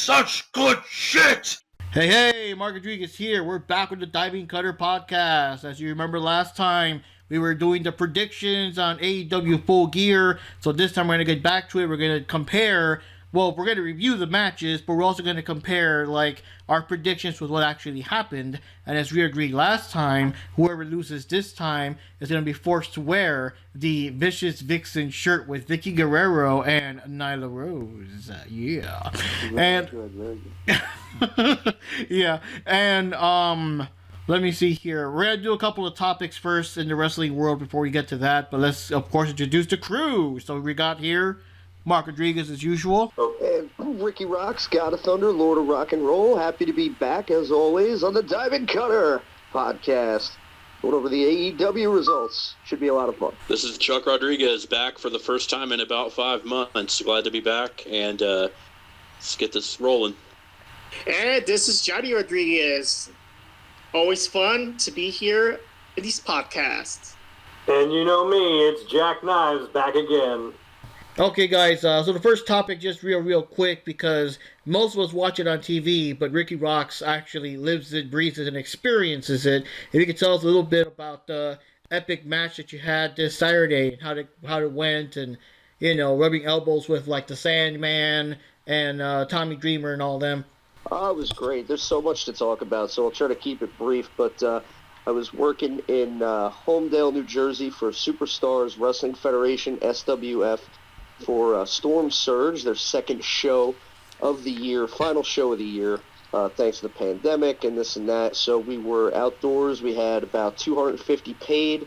such good shit! Hey, Mark Rodriguez here. We're back with the Diving Cutter podcast. As you remember last time, we were doing the predictions on AEW Full Gear. So this time we're going to get back to it. We're going to compare, we're going to review the matches, but we're also going to compare, our predictions with what actually happened. And as we agreed last time, whoever loses this time is going to be forced to wear the Vicious Vixen shirt with Vicky Guerrero and Nyla Rose. Yeah. And let me see here. We're going to do a couple of topics first in the wrestling world before we get to that. But let's, of course, introduce the crew. So we got here Mark Rodriguez as usual. And Rikki Roxx, God of Thunder, Lord of Rock and Roll. Happy to be back, as always, on the Diving Cutter podcast. Going over the AEW results. Should be a lot of fun. This is Chuck Rodriguez, back for the first time in about 5 months. Glad to be back, and let's get this rolling. And this is Johnny Rodriguez. Always fun to be here in these podcasts. And you know me, it's Jack Knives back again. Okay, guys, so the first topic, just real quick, because most of us watch it on TV, but Rikki Roxx actually lives it, breathes it, and experiences it. If you could tell us a little bit about the epic match that you had this Saturday, and how it went, and, rubbing elbows with, the Sandman and Tommy Dreamer and all them. Oh, it was great. There's so much to talk about, so I'll try to keep it brief, but I was working in Homedale, New Jersey for Superstars Wrestling Federation, SWF, for Storm Surge, their second show of the year, final show of the year, thanks to the pandemic and this and that. So we were outdoors. We had about 250 paid.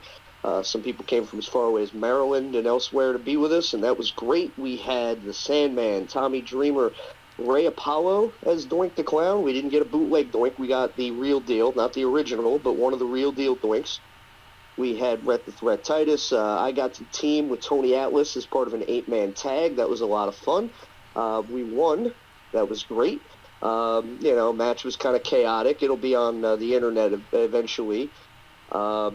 Some people came from as far away as Maryland and elsewhere to be with us, and that was great. We had the Sandman, Tommy Dreamer, Ray Apollo as Doink the Clown. We didn't get a bootleg Doink. We got the real deal, not the original, but one of the real deal Doinks. We had Rhett the Threat Titus. I got to team with Tony Atlas as part of an 8-man tag. That was a lot of fun. We won. That was great. Match was kind of chaotic. It'll be on the internet eventually. But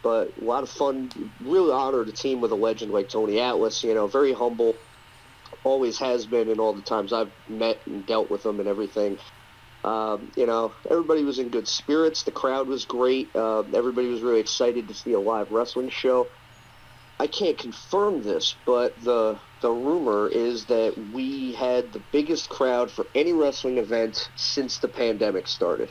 a lot of fun. Really honored to team with a legend like Tony Atlas. Very humble. Always has been in all the times I've met and dealt with him and everything. Everybody was in good spirits. The crowd was great. Everybody was really excited to see a live wrestling show. I can't confirm this, but the rumor is that we had the biggest crowd for any wrestling event since the pandemic started.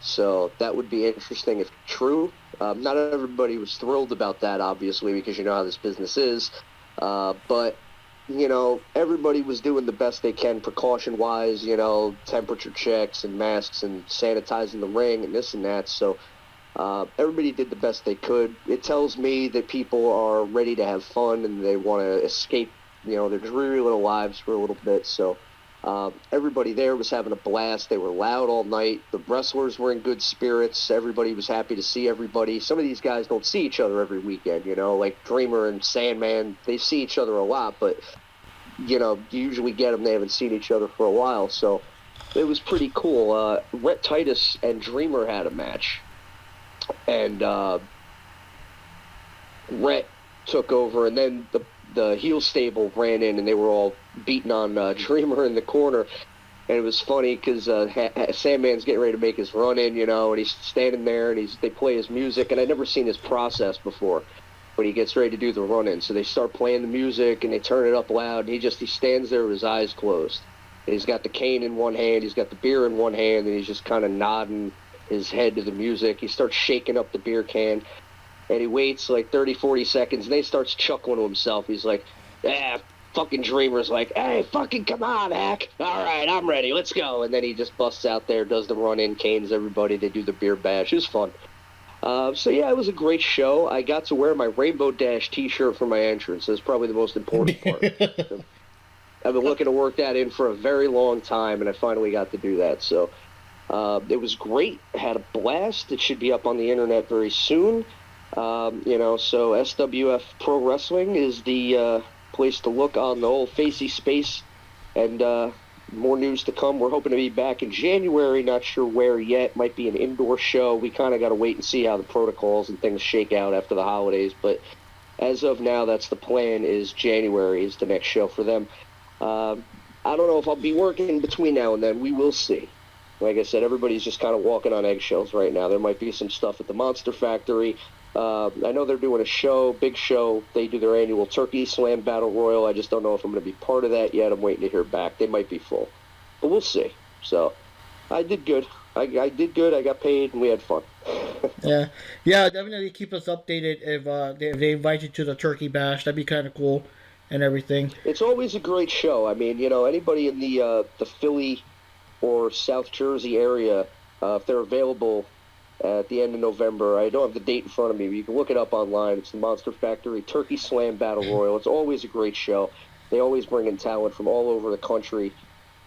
So that would be interesting if true. Not everybody was thrilled about that, obviously, because you know how this business is. But everybody was doing the best they can precaution-wise, temperature checks and masks and sanitizing the ring and this and that. So everybody did the best they could. It tells me that people are ready to have fun and they want to escape, their dreary little lives for a little bit. So everybody there was having a blast. They were loud all night. The wrestlers were in good spirits. Everybody was happy to see everybody. Some of these guys don't see each other every weekend, like Dreamer and Sandman. They see each other a lot, but, you usually get them. They haven't seen each other for a while, so it was pretty cool. Rhett Titus and Dreamer had a match, and Rhett took over, and then the heel stable ran in, and they were all beating on Dreamer in the corner. And it was funny because Sandman's getting ready to make his run in, and he's standing there, and they play his music, and I'd never seen his process before when he gets ready to do the run in. So they start playing the music, and they turn it up loud, and he stands there with his eyes closed. And he's got the cane in one hand, he's got the beer in one hand, and he's just kind of nodding his head to the music. He starts shaking up the beer can, and he waits 30, 40 seconds, and then he starts chuckling to himself. He's like, fucking Dreamer's like, hey, fucking come on, Hack. All right, I'm ready. Let's go. And then he just busts out there, does the run-in, canes everybody. They do the beer bash. It was fun. It was a great show. I got to wear my Rainbow Dash t-shirt for my entrance. That's probably the most important part. I've been looking to work that in for a very long time, and I finally got to do that. So it was great. I had a blast. It should be up on the internet very soon. So SWF Pro Wrestling is the place to look on the old Facey space, and more news to come. We're hoping to be back in January, not sure where yet. Might be an indoor show. We kind of got to wait and see how the protocols and things shake out after the holidays, but as of now, that's the plan, is January is the next show for them. I don't know if I'll be working between now and then. We will see. Like I said, everybody's just kind of walking on eggshells right now. There might be some stuff at the Monster Factory. I know they're doing a show, big show. They do their annual Turkey Slam Battle Royal. I just don't know if I'm going to be part of that yet. I'm waiting to hear back. They might be full. But we'll see. So I did good. I did good. I got paid, and we had fun. Yeah, definitely keep us updated if they invite you to the Turkey Bash. That'd be kind of cool, and everything. It's always a great show. I mean, anybody in the Philly or South Jersey area, if they're available at the end of November, I don't have the date in front of me, but you can look it up online. It's the Monster Factory Turkey Slam Battle Royal. It's always a great show. They always bring in talent from all over the country,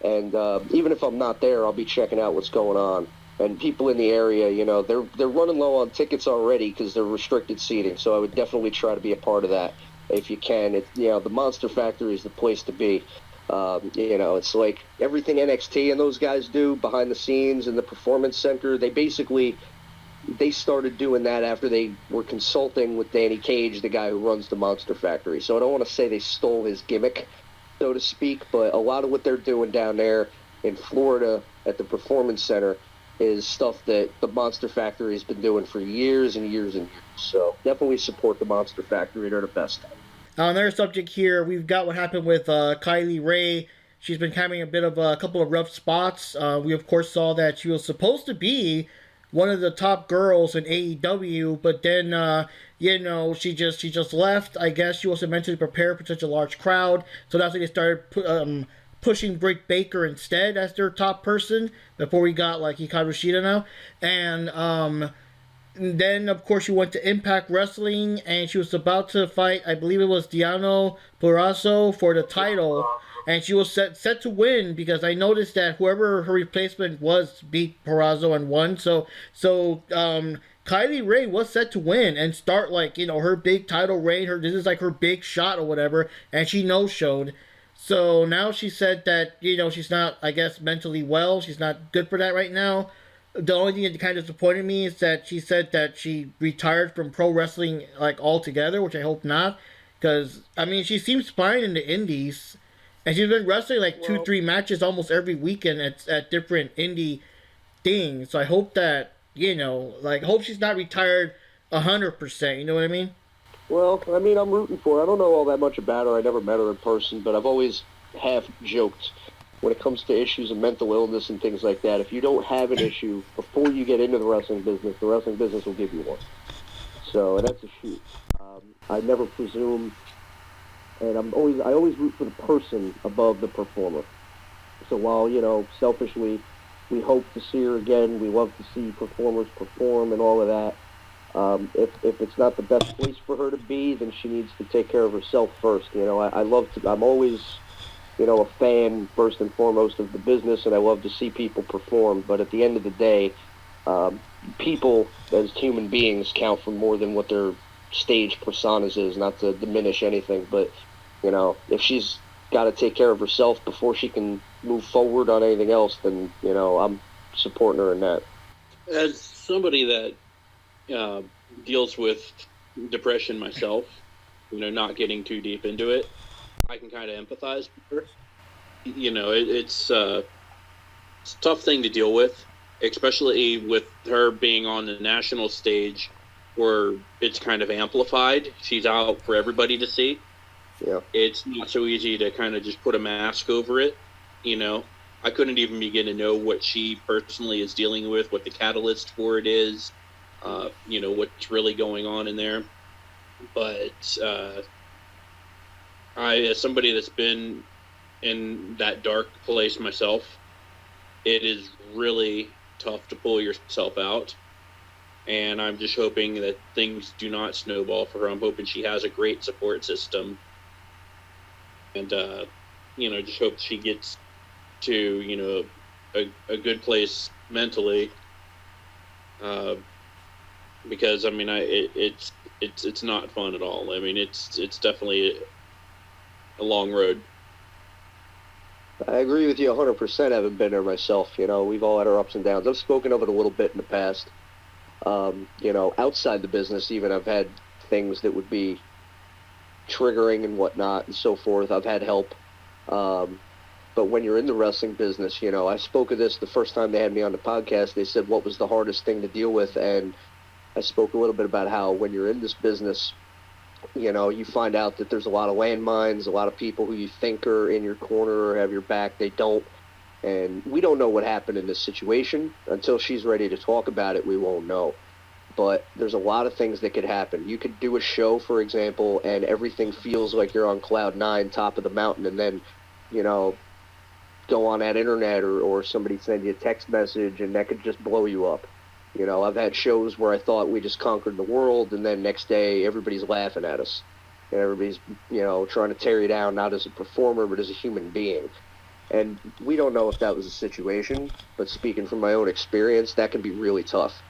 and even if I'm not there, I'll be checking out what's going on. And people in the area, they're running low on tickets already because they're restricted seating. So I would definitely try to be a part of that if you can. The Monster Factory is the place to be. It's like everything NXT and those guys do behind the scenes in the Performance Center. They started doing that after they were consulting with Danny Cage, the guy who runs the Monster Factory. So I don't want to say they stole his gimmick, so to speak, but a lot of what they're doing down there in Florida at the Performance Center is stuff that the Monster Factory has been doing for years and years and years. So definitely support the Monster Factory. They're the best. Another subject here, we've got what happened with Kylie Rae. She's been having a bit of a couple of rough spots. We, of course, saw that she was supposed to be one of the top girls in AEW, but then, she just left. I guess she wasn't meant to prepare for such a large crowd. So that's when they started pushing Britt Baker instead as their top person before we got Hikaru Shida now. And then, of course, she went to Impact Wrestling, and she was about to fight, I believe it was Deonna Purrazzo for the title, and she was set to win because I noticed that whoever her replacement was beat Purrazzo and won. So Kylie Rae was set to win and start her big title reign. This is her big shot or whatever, and she no-showed. So now she said that, she's not, I guess, mentally well. She's not good for that right now. The only thing that kind of disappointed me is that she said that she retired from pro wrestling, altogether, which I hope not. Because, she seems fine in the indies. And she's been wrestling, 2-3 matches almost every weekend at different indie things. So I hope that, hope she's not retired 100%. You know what I mean? Well, I'm rooting for her. I don't know all that much about her. I never met her in person, but I've always half joked when it comes to issues of mental illness and things like that. If you don't have an issue before you get into the wrestling business will give you one. So, and that's a shoot. I never presume, and I always root for the person above the performer. So while, selfishly, we hope to see her again, we love to see performers perform and all of that. If it's not the best place for her to be, then she needs to take care of herself first. I'm always, a fan first and foremost of the business, and I love to see people perform. But at the end of the day, people as human beings count for more than what their stage personas is. Not to diminish anything, but if she's got to take care of herself before she can move forward on anything else, then I'm supporting her in that. As somebody that deals with depression myself, not getting too deep into it, I can kind of empathize with her. It's a tough thing to deal with, especially with her being on the national stage where it's kind of amplified. She's out for everybody to see. Yeah. It's not so easy to kind of just put a mask over it. I couldn't even begin to know what she personally is dealing with, what the catalyst for it is. What's really going on in there. But as somebody that's been in that dark place myself, it is really tough to pull yourself out. And I'm just hoping that things do not snowball for her. I'm hoping she has a great support system. And, just hope she gets to, a good place mentally. Because it's not fun at all. It's definitely a long road. I agree with you 100%. I haven't been there myself. We've all had our ups and downs. I've spoken of it a little bit in the past. Outside the business, even I've had things that would be triggering and whatnot and so forth. I've had help. But when you're in the wrestling business, you know, I spoke of this the first time they had me on the podcast. They said, what was the hardest thing to deal with? And I spoke a little bit about how when you're in this business, you know, you find out that there's a lot of landmines, a lot of people who you think are in your corner or have your back, they don't. And we don't know what happened in this situation. Until she's ready to talk about it, we won't know. But there's a lot of things that could happen. You could do a show, for example, and everything feels like you're on cloud nine, top of the mountain, and then, you know, go on that internet or somebody send you a text message, and that could just blow you up. You know, I've had shows where I thought we just conquered the world, and then next day everybody's laughing at us. And everybody's, you know, trying to tear you down, not as a performer, but as a human being. And we don't know if that was the situation, but speaking from my own experience, that can be really tough.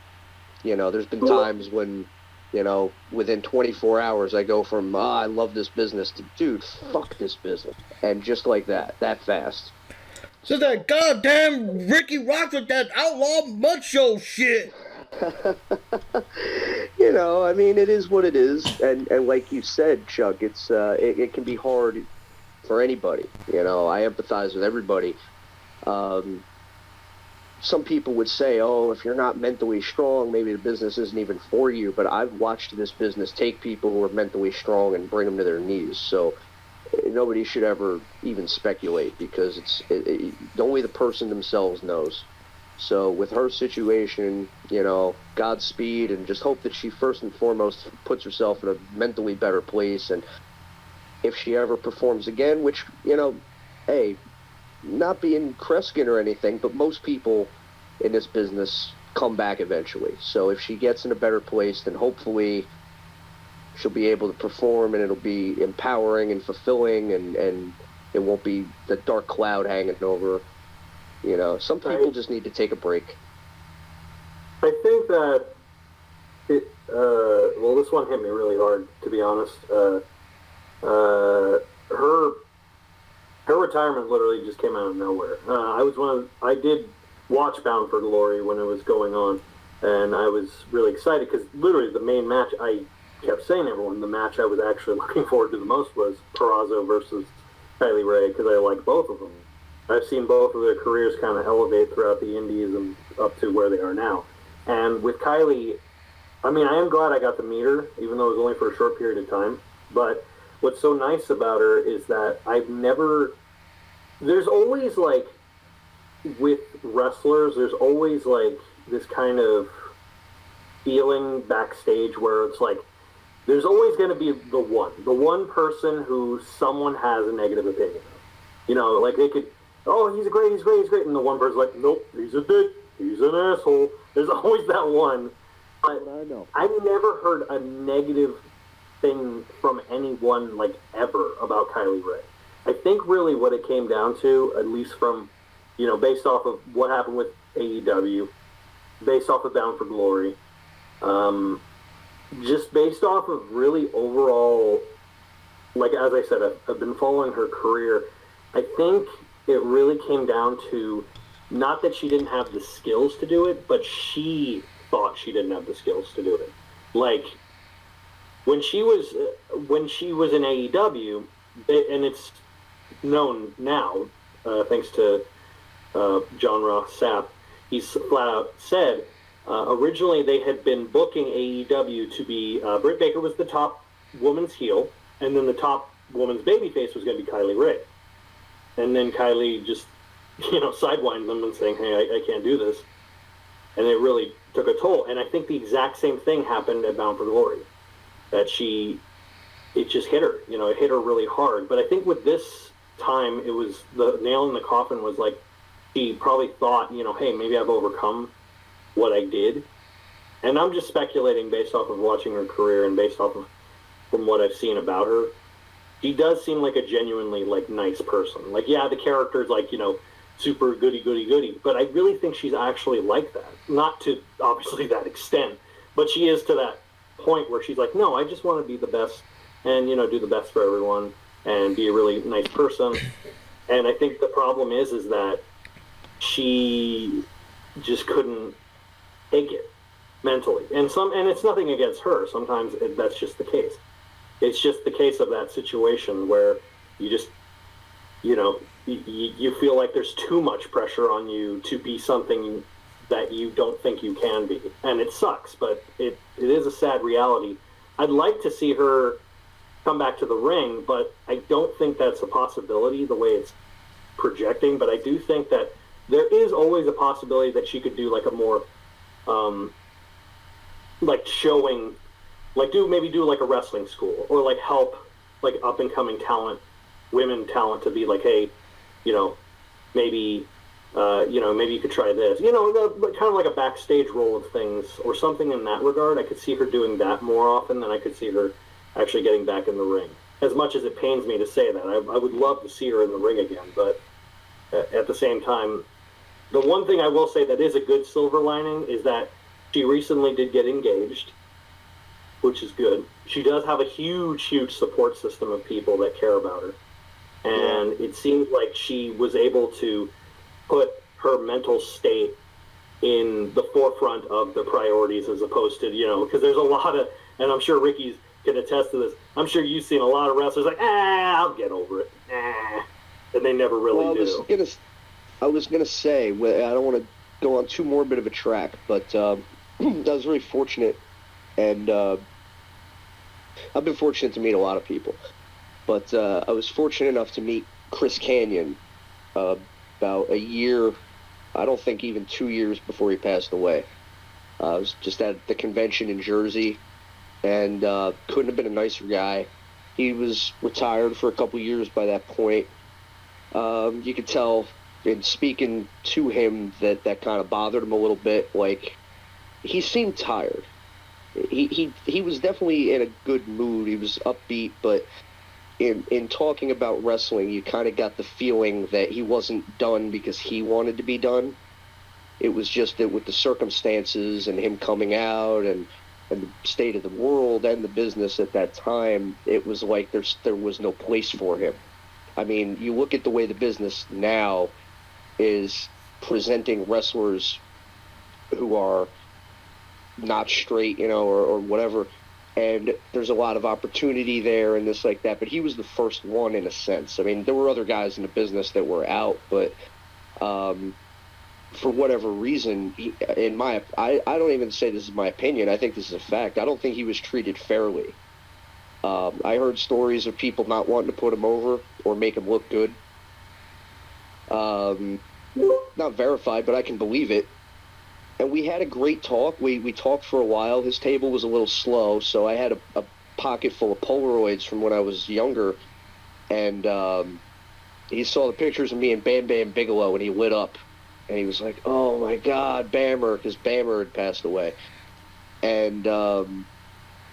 You know, there's been times when, you know, within 24 hours, I go from, I love this business, to, dude, fuck this business. And just like that fast. So that goddamn Rikki Roxx with that outlaw mud show shit. You know, I mean, it is what it is. And like you said, Chuck, it can be hard for anybody. You know, I empathize with everybody. Some people would say, oh, if you're not mentally strong, maybe the business isn't even for you. But I've watched this business take people who are mentally strong and bring them to their knees. So nobody should ever even speculate, because only the person themselves knows. So with her situation, you know, Godspeed, and just hope that she first and foremost puts herself in a mentally better place. And if she ever performs again, which, you know, hey, not being Kreskin or anything, but most people in this business come back eventually. So if she gets in a better place, then hopefully she'll be able to perform, and it'll be empowering and fulfilling, and it won't be the dark cloud hanging over her. You know, some people just need to take a break. I think that well, this one hit me really hard, to be honest. Her retirement literally just came out of nowhere. I did watch Bound for Glory when it was going on, and I was really excited because literally the main match, I kept saying to everyone, the match I was actually looking forward to the most was Purrazzo versus Kylie Rae, because I like both of them. I've seen both of their careers kind of elevate throughout the indies and up to where they are now. And with Kylie, I mean, I am glad I got to meet her, even though it was only for a short period of time. But what's so nice about her is that there's always, like, with wrestlers, there's always, like, this kind of feeling backstage where it's like, there's always going to be the one person who someone has a negative opinion of. You know, like, they could, oh, he's great, and the one person's like, nope, he's a dick, he's an asshole. There's always that one. But I've never heard a negative thing from anyone, like, ever about Kylie Rae. I think really what it came down to, at least from, you know, based off of what happened with AEW, based off of Bound for Glory, just based off of really overall, like, as I said, I've been following her career. I think it really came down to, not that she didn't have the skills to do it, but she thought she didn't have the skills to do it. Like, when she was in AEW, and it's known now, thanks to John Ross Sapp, he's flat out said, originally they had been booking AEW to be, Britt Baker was the top woman's heel, and then the top woman's babyface was going to be Kylie Rae. And then Kylie just, you know, sidewined them and saying, hey, I can't do this. And it really took a toll. And I think the exact same thing happened at Bound for Glory. That it just hit her. You know, it hit her really hard. But I think with this time, it was the nail in the coffin was like, she probably thought, you know, hey, maybe I've overcome what I did. And I'm just speculating based off of watching her career and based off of from what I've seen about her. She does seem like a genuinely, like, nice person. Like, yeah, the character's, like, you know, super goody, but I really think she's actually like that. Not to, obviously, that extent, but she is to that point where she's like, no, I just want to be the best and, you know, do the best for everyone and be a really nice person. And I think the problem is that she just couldn't take it mentally. And it's nothing against her. Sometimes that's just the case. It's just the case of that situation where you just, you know, you feel like there's too much pressure on you to be something that you don't think you can be. And it sucks, but it is a sad reality. I'd like to see her come back to the ring, but I don't think that's a possibility the way it's projecting. But I do think that there is always a possibility that she could do like a more like showing, like do like a wrestling school, or like help like up and coming talent, women talent, to be like, hey, maybe maybe you could try this, kind of like a backstage role of things or something in that regard. I could see her doing that more often than I could see her actually getting back in the ring. As much as it pains me to say that, I would love to see her in the ring again, but at the same time, the one thing I will say that is a good silver lining is that she recently did get engaged, which is good. She does have a huge, huge support system of people that care about her. And it seems like she was able to put her mental state in the forefront of the priorities, as opposed to, because there's a lot of, and I'm sure Rikki's can attest to this, I'm sure you've seen a lot of wrestlers like, I'll get over it. And they never really do. I was gonna say, I don't want to go on too morbid of a track, but I was very fortunate, and I've been fortunate to meet a lot of people, but I was fortunate enough to meet Chris Kanyon about a year, I don't think even 2 years before he passed away. I was just at the convention in Jersey, and couldn't have been a nicer guy. He was retired for a couple years by that point. You could tell in speaking to him that kind of bothered him a little bit. Like, he seemed tired. He was definitely in a good mood. He was upbeat, but in talking about wrestling, you kind of got the feeling that he wasn't done because he wanted to be done. It was just that with the circumstances and him coming out and the state of the world and the business at that time, it was like there was no place for him. I mean, you look at the way the business now is presenting wrestlers who are not straight, or whatever, and there's a lot of opportunity there and this like that, but he was the first one in a sense. I mean, there were other guys in the business that were out, but for whatever reason, I don't even say this is my opinion, I think this is a fact, I don't think he was treated fairly. I heard stories of people not wanting to put him over or make him look good. Not verified, but I can believe it. And we had a great talk. We talked for a while. His table was a little slow, so I had a pocket full of Polaroids from when I was younger. And he saw the pictures of me and Bam Bam Bigelow, and he lit up. And he was like, oh, my God, Bammer, because Bammer had passed away. And,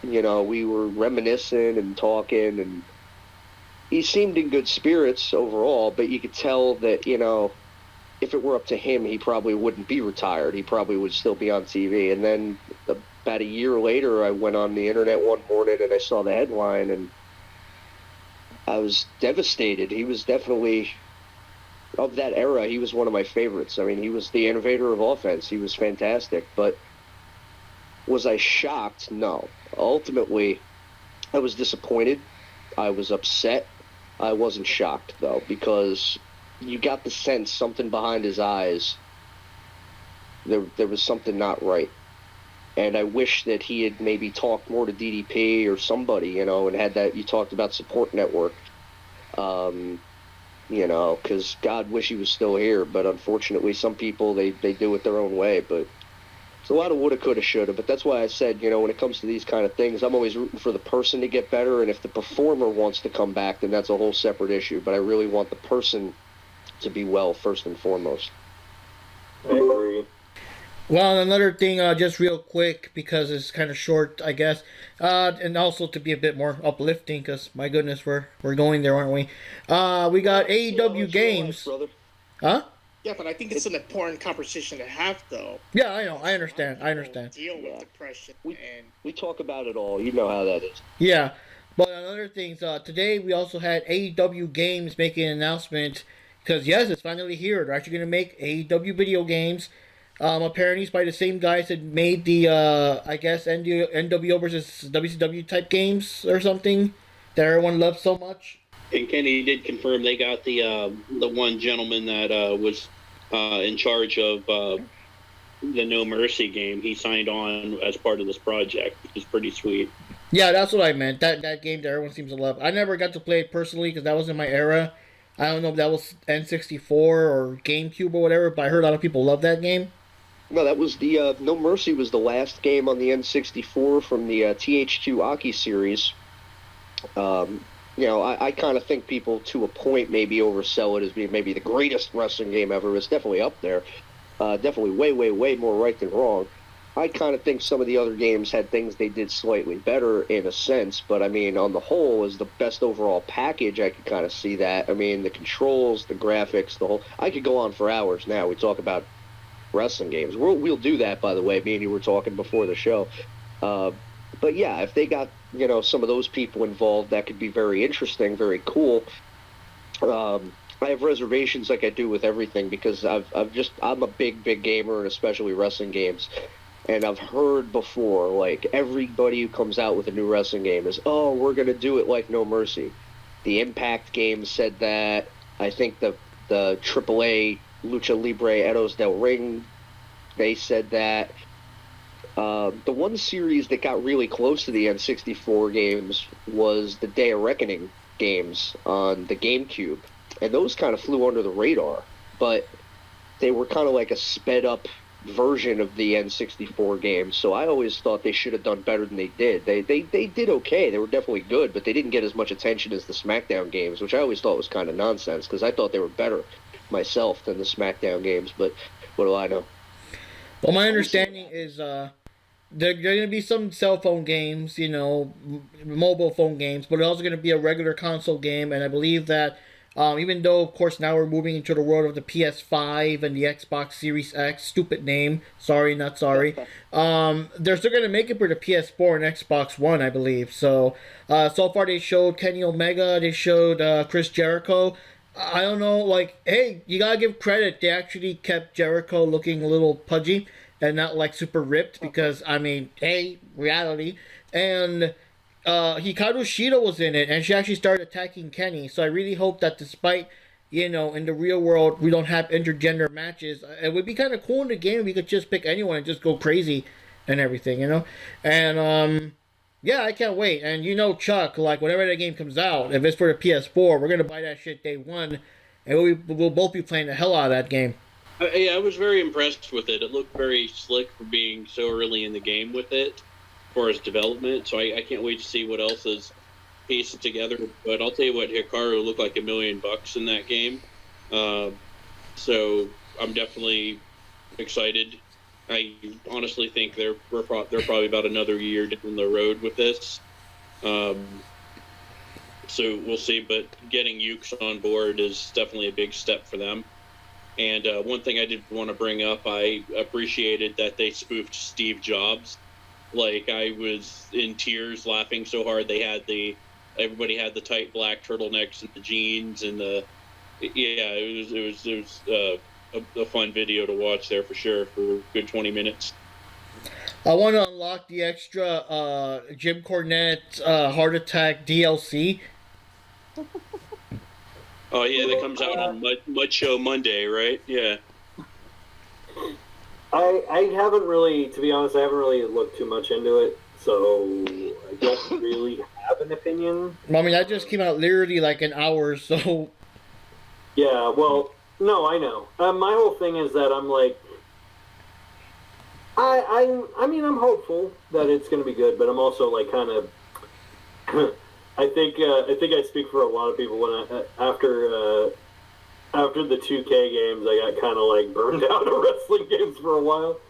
we were reminiscing and talking, and he seemed in good spirits overall, but you could tell that, if it were up to him, he probably wouldn't be retired. He probably would still be on TV. And then about a year later, I went on the internet one morning and I saw the headline, and I was devastated. He was definitely, of that era, he was one of my favorites. I mean, he was the innovator of offense. He was fantastic. But was I shocked? No. Ultimately, I was disappointed. I was upset. I wasn't shocked, though, because you got the sense something behind his eyes, there was something not right. And I wish that he had maybe talked more to DDP or somebody, and had that, you talked about support network, because God wish he was still here. But unfortunately, some people, they do it their own way. But it's a lot of woulda, coulda, shoulda. But that's why I said, when it comes to these kind of things, I'm always rooting for the person to get better. And if the performer wants to come back, then that's a whole separate issue. But I really want the person to be well first and foremost. I agree. Well, another thing, just real quick, because it's kind of short, I guess, and also to be a bit more uplifting, because my goodness, we're going there, aren't we? We got AEW games. Life, huh? Yeah, but I think it's an important conversation to have, though. Yeah, I know. I understand. Deal with depression we talk about it all. You know how that is. Yeah, but another thing, today we also had AEW Games making an announcement. Because, yes, it's finally here. They're actually going to make AEW video games. Apparently, it's by the same guys that made the, I guess, NWO versus WCW type games or something that everyone loves so much. And Kenny did confirm they got the one gentleman that was in charge of the No Mercy game. He signed on as part of this project, which is pretty sweet. Yeah, that's what I meant. That game that everyone seems to love. I never got to play it personally because that was in my era. I don't know if that was N64 or GameCube or whatever, but I heard a lot of people love that game. No, that was the No Mercy was the last game on the N64 from the TH2 Aki series. I kind of think people to a point maybe oversell it as being maybe the greatest wrestling game ever. It's definitely up there. Definitely way, way, way more right than wrong. I kind of think some of the other games had things they did slightly better in a sense, but I mean, on the whole, as the best overall package, I could kind of see that. I mean, the controls, the graphics, the whole. I could go on for hours now. We talk about wrestling games. We'll do that, by the way. Me and you were talking before the show. But yeah, if they got some of those people involved, that could be very interesting, very cool. I have reservations like I do with everything because I'm a big gamer, and especially wrestling games. And I've heard before, like, everybody who comes out with a new wrestling game is, oh, we're going to do it like No Mercy. The Impact game said that. I think the AAA Lucha Libre Eros del Ring, they said that. The one series that got really close to the N64 games was the Day of Reckoning games on the GameCube. And those kind of flew under the radar. But they were kind of like a sped-up version of the N64 games, so I always thought they should have done better than they did. They did okay. They were definitely good, but they didn't get as much attention as the SmackDown games, which I always thought was kind of nonsense because I thought they were better myself than the SmackDown games, but what do I know? Well, my understanding is there are going to be some cell phone games, mobile phone games, but it's also going to be a regular console game, and I believe that even though, of course, now we're moving into the world of the PS5 and the Xbox Series X, stupid name, sorry, not sorry, they're still going to make it for the PS4 and Xbox One, I believe. So far they showed Kenny Omega, they showed Chris Jericho. I don't know, like, hey, you got to give credit. They actually kept Jericho looking a little pudgy and not, like, super ripped because, I mean, hey, reality. And Hikaru Shida was in it, and she actually started attacking Kenny. So I really hope that despite, in the real world, we don't have intergender matches, it would be kind of cool in the game if we could just pick anyone and just go crazy and everything, And, yeah, I can't wait. And Chuck, like, whenever that game comes out, if it's for the PS4, we're going to buy that shit day one, and we'll both be playing the hell out of that game. Yeah, I was very impressed with it. It looked very slick for being so early in the game with it. For his development, so I can't wait to see what else is pieced together. But I'll tell you what, Hikaru looked like $1 million in that game. So I'm definitely excited. I honestly think they're probably about another year down the road with this. So we'll see. But getting Ukes on board is definitely a big step for them. And one thing I did want to bring up, I appreciated that they spoofed Steve Jobs. Like, I was in tears laughing so hard. Everybody had the tight black turtlenecks and the jeans and it was a fun video to watch there for sure for a good 20 minutes. I want to unlock the extra Jim Cornette Heart Attack DLC. Oh yeah, that comes out on Mud Show Monday, right? Yeah. I haven't really, to be honest, I haven't really looked too much into it, so I don't really have an opinion. I mean, that just came out literally like an hour, so... Yeah, well, no, I know. My whole thing is that I'm like... I mean, I'm hopeful that it's going to be good, but I'm also like kind of... I think I speak for a lot of people when after the 2K games, I got kind of like burned out of wrestling games for a while.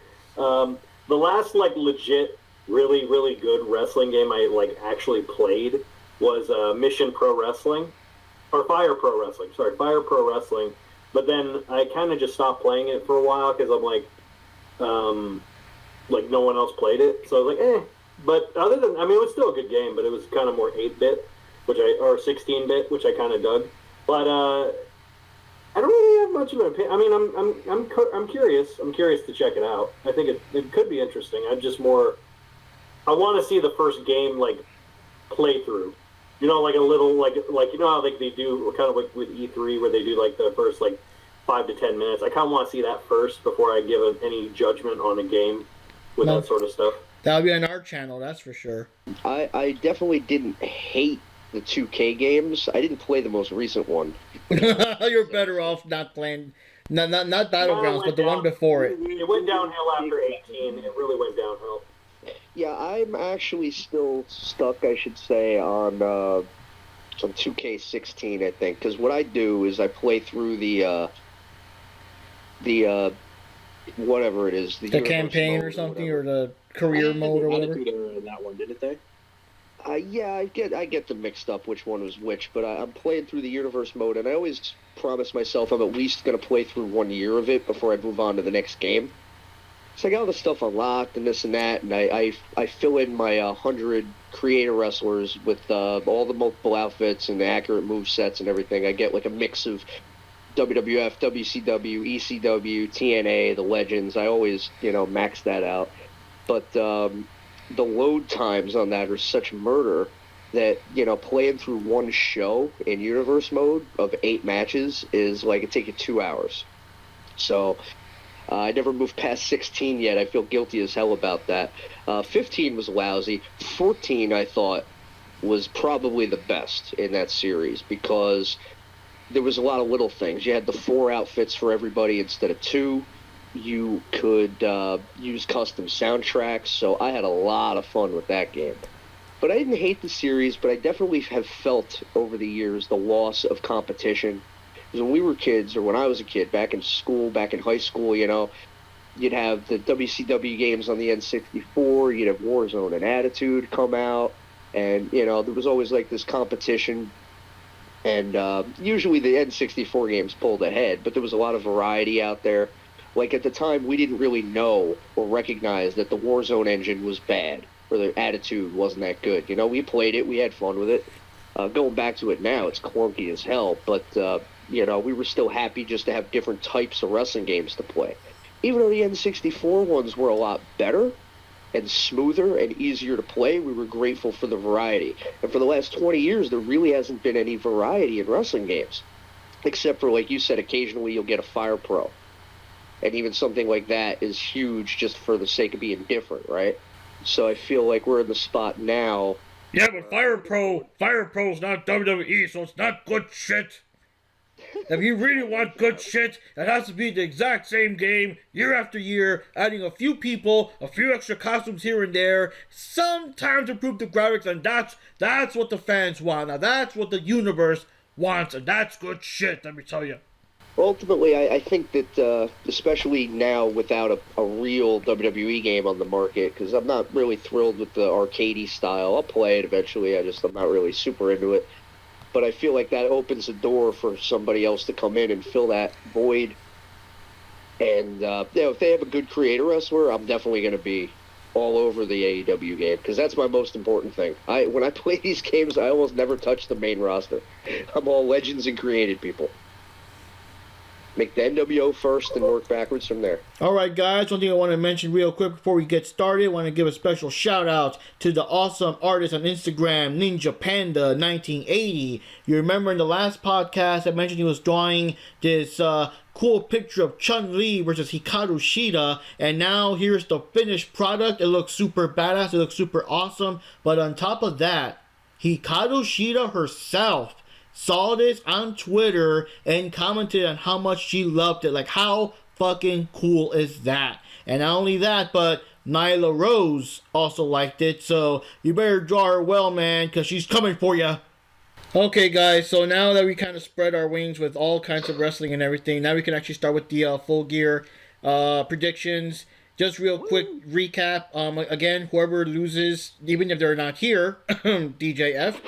The last like legit, really, really good wrestling game I like actually played was Mission Pro Wrestling, or Fire Pro Wrestling. Sorry, Fire Pro Wrestling. But then I kind of just stopped playing it for a while because I'm like no one else played it, so I was like, eh. But other than, I mean, it was still a good game, but it was kind of more 8-bit, or 16-bit, which I kind of dug. But I don't really have much of an opinion. I mean, I'm curious. I'm curious to check it out. I think it could be interesting. I want to see the first game like playthrough You know, like a little, like you know how like they do kind of like with E3 where they do like the first like 5 to 10 minutes. I kind of want to see that first before I give any judgment on a game with that sort of stuff. That'll be on our channel, that's for sure. I definitely didn't hate the 2K games. I didn't play the most recent one. You're better off not playing, not Battlegrounds, but the one before it. It went downhill after 18. It really went downhill. Yeah, I'm actually still stuck, I should say, on 2K16, I think. Because what I do is I play through the whatever it is. The campaign or something, or the career mode or whatever. In that one, didn't they? Yeah, I get them mixed up which one was which, but I'm playing through the universe mode, and I always promise myself I'm at least going to play through 1 year of it before I move on to the next game. So I got all the stuff unlocked and this and that, and I fill in my 100 creator wrestlers with all the multiple outfits and the accurate move sets and everything. I get like a mix of WWF, WCW, ECW, TNA, the Legends. I always, max that out. But the load times on that are such murder that, playing through one show in universe mode of 8 matches is like it take you 2 hours. So I never moved past 16 yet. I feel guilty as hell about that. 15 was lousy. 14, I thought, was probably the best in that series because there was a lot of little things. You had the 4 outfits for everybody instead of 2. You could use custom soundtracks, so I had a lot of fun with that game. But I didn't hate the series, but I definitely have felt over the years the loss of competition. Because when we were kids, or when I was a kid, back in school, back in high school, you'd have the WCW games on the N64, you'd have Warzone and Attitude come out, and, there was always like this competition. And usually the N64 games pulled ahead, but there was a lot of variety out there. Like at the time, we didn't really know or recognize that the Warzone engine was bad, or the Attitude wasn't that good. We played it, we had fun with it. Going back to it now, it's clunky as hell, but, we were still happy just to have different types of wrestling games to play. Even though the N64 ones were a lot better and smoother and easier to play, we were grateful for the variety. And for the last 20 years, there really hasn't been any variety in wrestling games. Except for, like you said, occasionally you'll get a Fire Pro. And even something like that is huge just for the sake of being different, right? So I feel like we're in the spot now. Yeah, but Fire Pro's not WWE, so it's not good shit. If you really want good shit, it has to be the exact same game, year after year, adding a few people, a few extra costumes here and there, sometimes improve the graphics, and that's what the fans want. Now that's what the universe wants, and that's good shit, let me tell you. Ultimately, I think that, especially now without a real WWE game on the market, because I'm not really thrilled with the arcadey style. I'll play it eventually, I'm not really super into it. But I feel like that opens the door for somebody else to come in and fill that void. And if they have a good creator wrestler, I'm definitely going to be all over the AEW game, because that's my most important thing. When I play these games, I almost never touch the main roster. I'm all legends and created people. Make the NWO first and work backwards from there. Alright guys, one thing I want to mention real quick before we get started, I want to give a special shout out to the awesome artist on Instagram, Ninja Panda 1980. You remember in the last podcast I mentioned he was drawing this cool picture of Chun-Li versus Hikaru Shida, and now here's the finished product. It looks super badass, it looks super awesome, but on top of that, Hikaru Shida herself saw this on Twitter and commented on how much she loved it. Like, how fucking cool is that? And not only that, but Nyla Rose also liked it. So you better draw her well, man, because she's coming for you. Okay, guys, so now that we kind of spread our wings with all kinds of wrestling and everything, now we can actually start with the Full Gear predictions. Just real quick recap. Again, whoever loses, even if they're not here, DJF,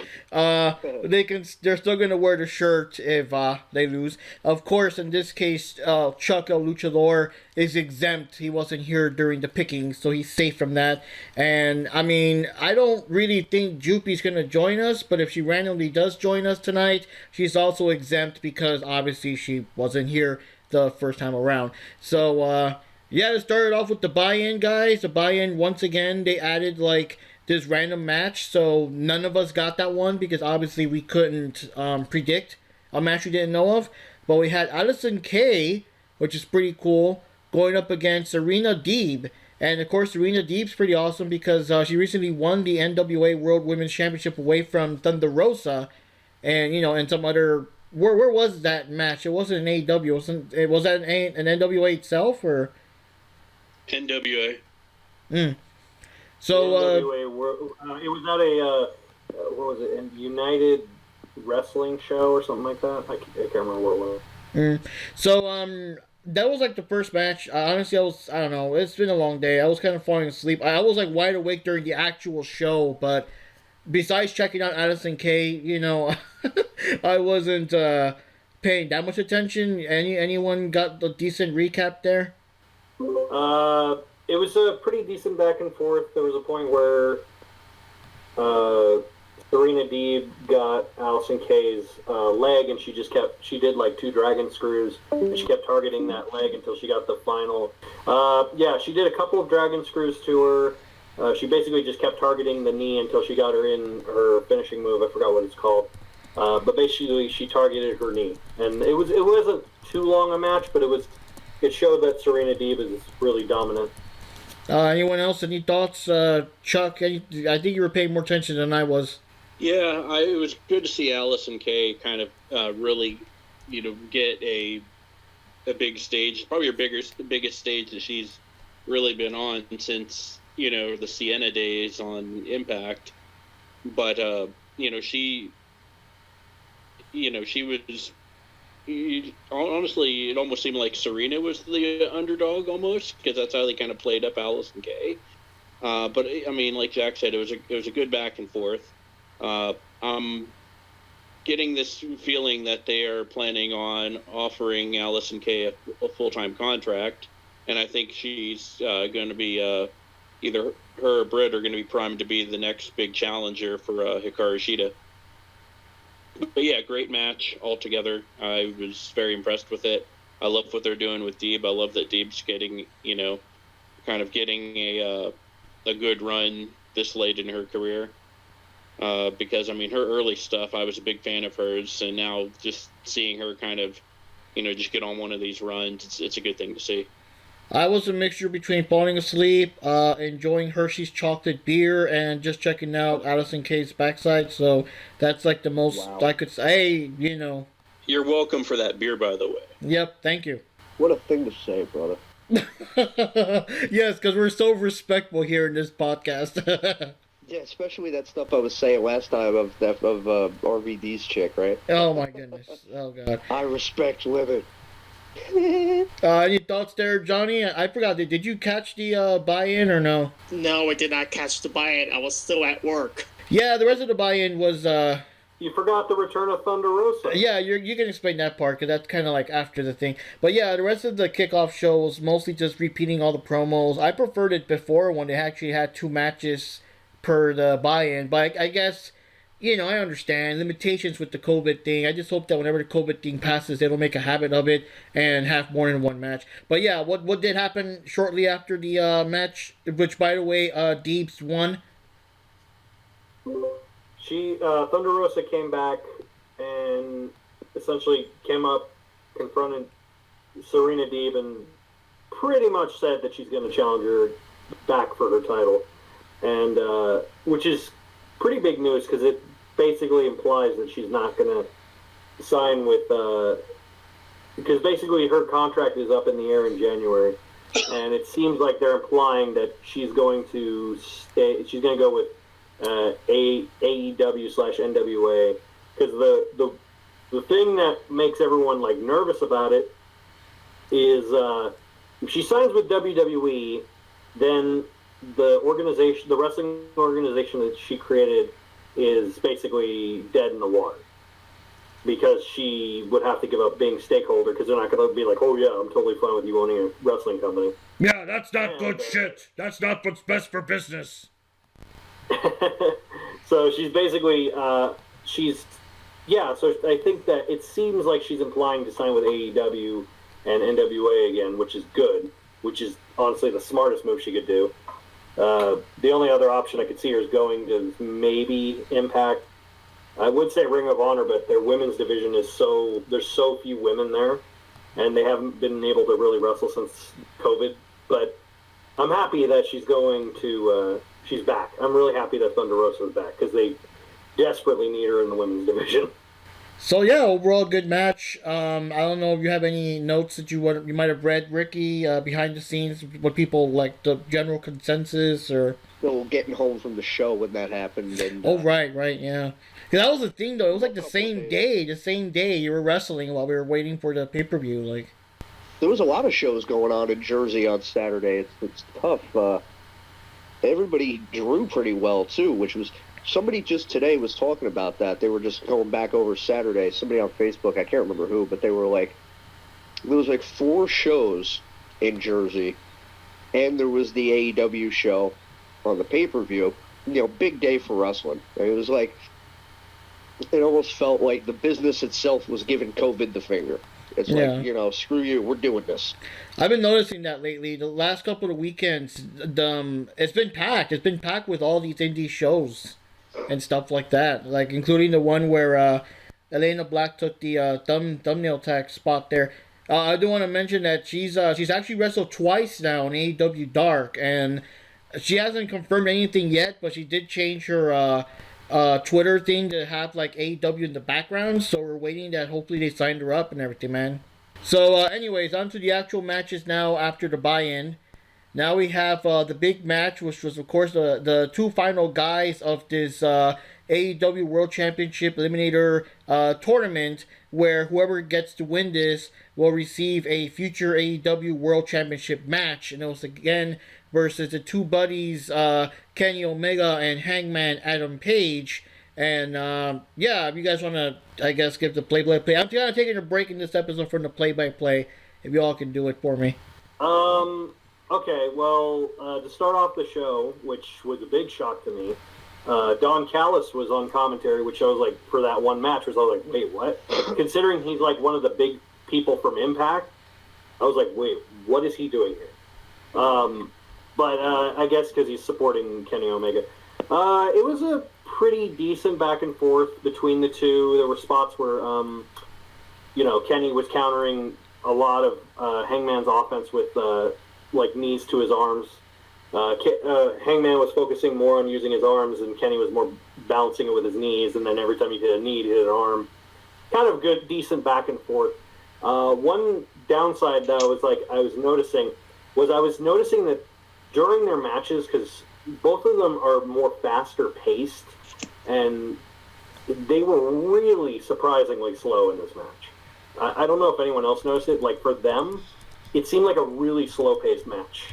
they're still gonna wear the shirt if they lose. Of course, in this case, Chuck El Luchador is exempt. He wasn't here during the pickings, so he's safe from that. And I mean, I don't really think Jupi's gonna join us, but if she randomly does join us tonight, she's also exempt because obviously she wasn't here the first time around. So yeah, to start it off with the buy-in, guys. The buy-in, once again, they added, like, this random match, so none of us got that one because obviously we couldn't predict a match we didn't know of. But we had Allison Kay, which is pretty cool, going up against Serena Deeb. And of course, Serena Deeb's pretty awesome because she recently won the NWA World Women's Championship away from Thunder Rosa, and and some other. Where was that match? It wasn't an AEW. Was that an NWA itself or? NWA. So NWA, it was at a what was it? United Wrestling show or something like that. I can't remember what it was. So that was like the first match. Honestly, I don't know. It's been a long day. I was kind of falling asleep. I was like wide awake during the actual show, but besides checking out Addison Kay, I wasn't paying that much attention. Anyone got a decent recap there? It was a pretty decent back and forth. There was a point where Serena Deeb got Allison Kay's leg, and she did like 2 dragon screws, and she kept targeting that leg until she got the final. She did a couple of dragon screws to her. She basically just kept targeting the knee until she got her in her finishing move. I forgot what it's called. But basically, she targeted her knee, and it wasn't too long a match, but it showed that Serena Deeb is really dominant. Anyone else? Any thoughts? Chuck, I think you were paying more attention than I was. Yeah, it was good to see Allison Kay kind of really, get a big stage. Probably the biggest stage that she's really been on since, the Sienna days on Impact. But, she was... honestly, it almost seemed like Serena was the underdog almost, because that's how they kind of played up Allison Kay. But I mean, like Jack said, it was a good back and forth. I'm getting this feeling that they are planning on offering Allison Kay a full-time contract, and I think she's going to be either her or Britt are going to be primed to be the next big challenger for Hikaru Shida. But yeah, great match altogether. I was very impressed with it. I love what they're doing with Deeb. I love that Deeb's getting, kind of getting a good run this late in her career. Because, I mean, her early stuff, I was a big fan of hers, and now just seeing her kind of, just get on one of these runs, it's a good thing to see. I was a mixture between falling asleep, enjoying Hershey's chocolate beer, and just checking out Allison Kay's backside. So that's like the most I could say, You're welcome for that beer, by the way. Yep, thank you. What a thing to say, brother. Yes, because we're so respectful here in this podcast. Yeah, especially that stuff I was saying last time of RVD's chick, right? Oh my goodness. Oh god. I respect women. Any thoughts there, Johnny? I forgot. Did you catch the buy-in or no? No, I did not catch the buy-in. I was still at work. Yeah, the rest of the buy-in was. You forgot the return of Thunder Rosa. Yeah, you can explain that part because that's kind of like after the thing. But yeah, the rest of the kickoff show was mostly just repeating all the promos. I preferred it before when they actually had 2 matches per the buy-in, but I guess. I understand limitations with the COVID thing. I just hope that whenever the COVID thing passes, they don't make a habit of it and have more than one match. But yeah, what did happen shortly after the match, which by the way, Deebs won? She, Thunder Rosa came back and essentially came up, confronted Serena Deeb, and pretty much said that she's going to challenge her back for her title, and which is pretty big news because it basically implies that she's not going to sign with because basically her contract is up in the air in January, and it seems like they're implying that she's going to stay. She's going to go with AEW/NWA because the thing that makes everyone like nervous about it is if she signs with WWE, then the wrestling organization that she created is basically dead in the water because she would have to give up being stakeholder because they're not going to be like, oh yeah, I'm totally fine with you owning a wrestling company. Yeah, that's not good shit. That's not what's best for business. So she's basically, so I think that it seems like she's implying to sign with AEW and NWA again, which is good, which is honestly the smartest move she could do. The only other option I could see her is going to maybe Impact. I would say Ring of Honor, but their women's division is there's so few women there, and they haven't been able to really wrestle since COVID. But I'm happy that she's she's back. I'm really happy that Thunder Rosa's back because they desperately need her in the women's division. So yeah, overall good match. I don't know if you have any notes that you might have read, Rikki, behind the scenes, what people like the general consensus or. Still getting home from the show when that happened. And, right, yeah. Cause that was the thing though. It was like the same day you were wrestling while we were waiting for the pay-per-view. Like there was a lot of shows going on in Jersey on Saturday. It's tough. Everybody drew pretty well too, which was. Somebody just today was talking about that. They were just going back over Saturday. Somebody on Facebook, I can't remember who, but they were like, there was like 4 shows in Jersey, and there was the AEW show on the pay-per-view. Big day for wrestling. It was like, it almost felt like the business itself was giving COVID the finger. It's like, screw you, we're doing this. I've been noticing that lately. The last couple of weekends, it's been packed. It's been packed with all these indie shows. And stuff like that, like including the one where Elena Black took the thumbnail tag spot there. I do want to mention that she's actually wrestled twice now in AEW Dark, and she hasn't confirmed anything yet, but she did change her Twitter thing to have like AEW in the background. So we're waiting that hopefully they signed her up and everything, man. So anyways, on to the actual matches now after the buy-in. Now we have the big match, which was, of course, the 2 final guys of this AEW World Championship Eliminator tournament, where whoever gets to win this will receive a future AEW World Championship match. And it was, again, versus the 2 buddies, Kenny Omega and Hangman Adam Page. And, if you guys want to, I guess, give the play-by-play. I'm kind of taking a break in this episode from the play-by-play, if you all can do it for me. Okay, well, to start off the show, which was a big shock to me, Don Callis was on commentary, which I was like, for that one match, I was like, wait, what? Considering he's like one of the big people from Impact, I was like, wait, what is he doing here? But I guess because he's supporting Kenny Omega. It was a pretty decent back and forth between the two. There were spots where, Kenny was countering a lot of Hangman's offense with like knees to his arms. Hangman was focusing more on using his arms, and Kenny was more balancing it with his knees, and then every time he hit a knee, he hit an arm. Kind of good, decent back and forth. One downside, though, was I was noticing that during their matches, because both of them are more faster paced, and they were really surprisingly slow in this match. I don't know if anyone else noticed it. Like, for them, it seemed like a really slow-paced match,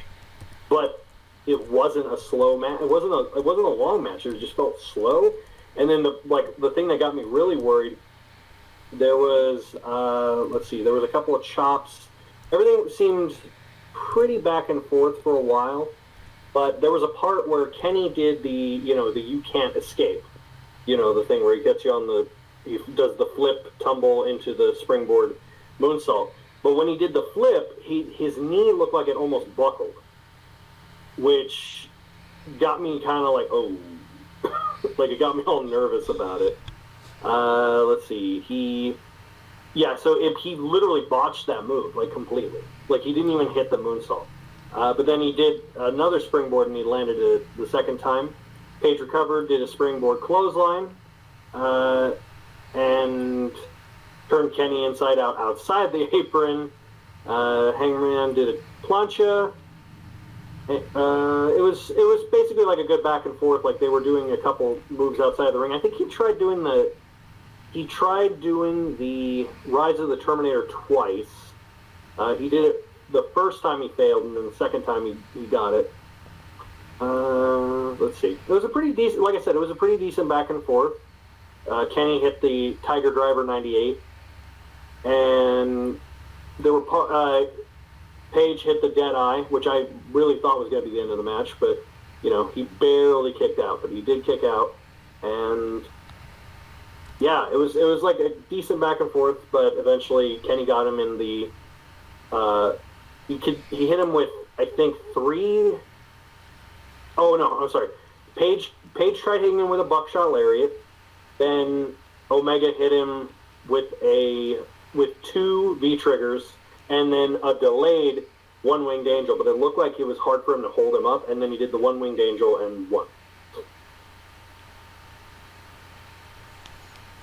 but it wasn't a slow match. It wasn't a long match. It just felt slow. And then the thing that got me really worried, there was there was a couple of chops. Everything seemed pretty back and forth for a while, but there was a part where Kenny did the you can't escape, the thing where he gets you he does the flip tumble into the springboard moonsault. But when he did the flip, his knee looked like it almost buckled, which got me kind of like, oh, like it got me all nervous about it. Let's see, he literally botched that move, like completely. Like he didn't even hit the moonsault. But then he did another springboard and he landed it the second time. Page recovered, did a springboard clothesline, and turned Kenny inside out outside the apron. Hangman did a plancha. It was basically like a good back and forth. Like they were doing a couple moves outside the ring. I think he tried doing the Rise of the Terminator twice. He did it the first time he failed, and then the second time he got it. Let's see. It was a pretty decent. Like I said, it was a pretty decent back and forth. Kenny hit the Tiger Driver 98. And there were Page hit the Dead Eye, which I really thought was going to be the end of the match, but he barely kicked out, but he did kick out, and yeah, it was like a decent back and forth, but eventually Kenny got him in the he hit him with I think 3 Oh no, I'm sorry. Page tried hitting him with a buckshot lariat. Then Omega hit him with two V triggers, and then a delayed one-winged angel. But it looked like it was hard for him to hold him up, and then he did the one-winged angel and won.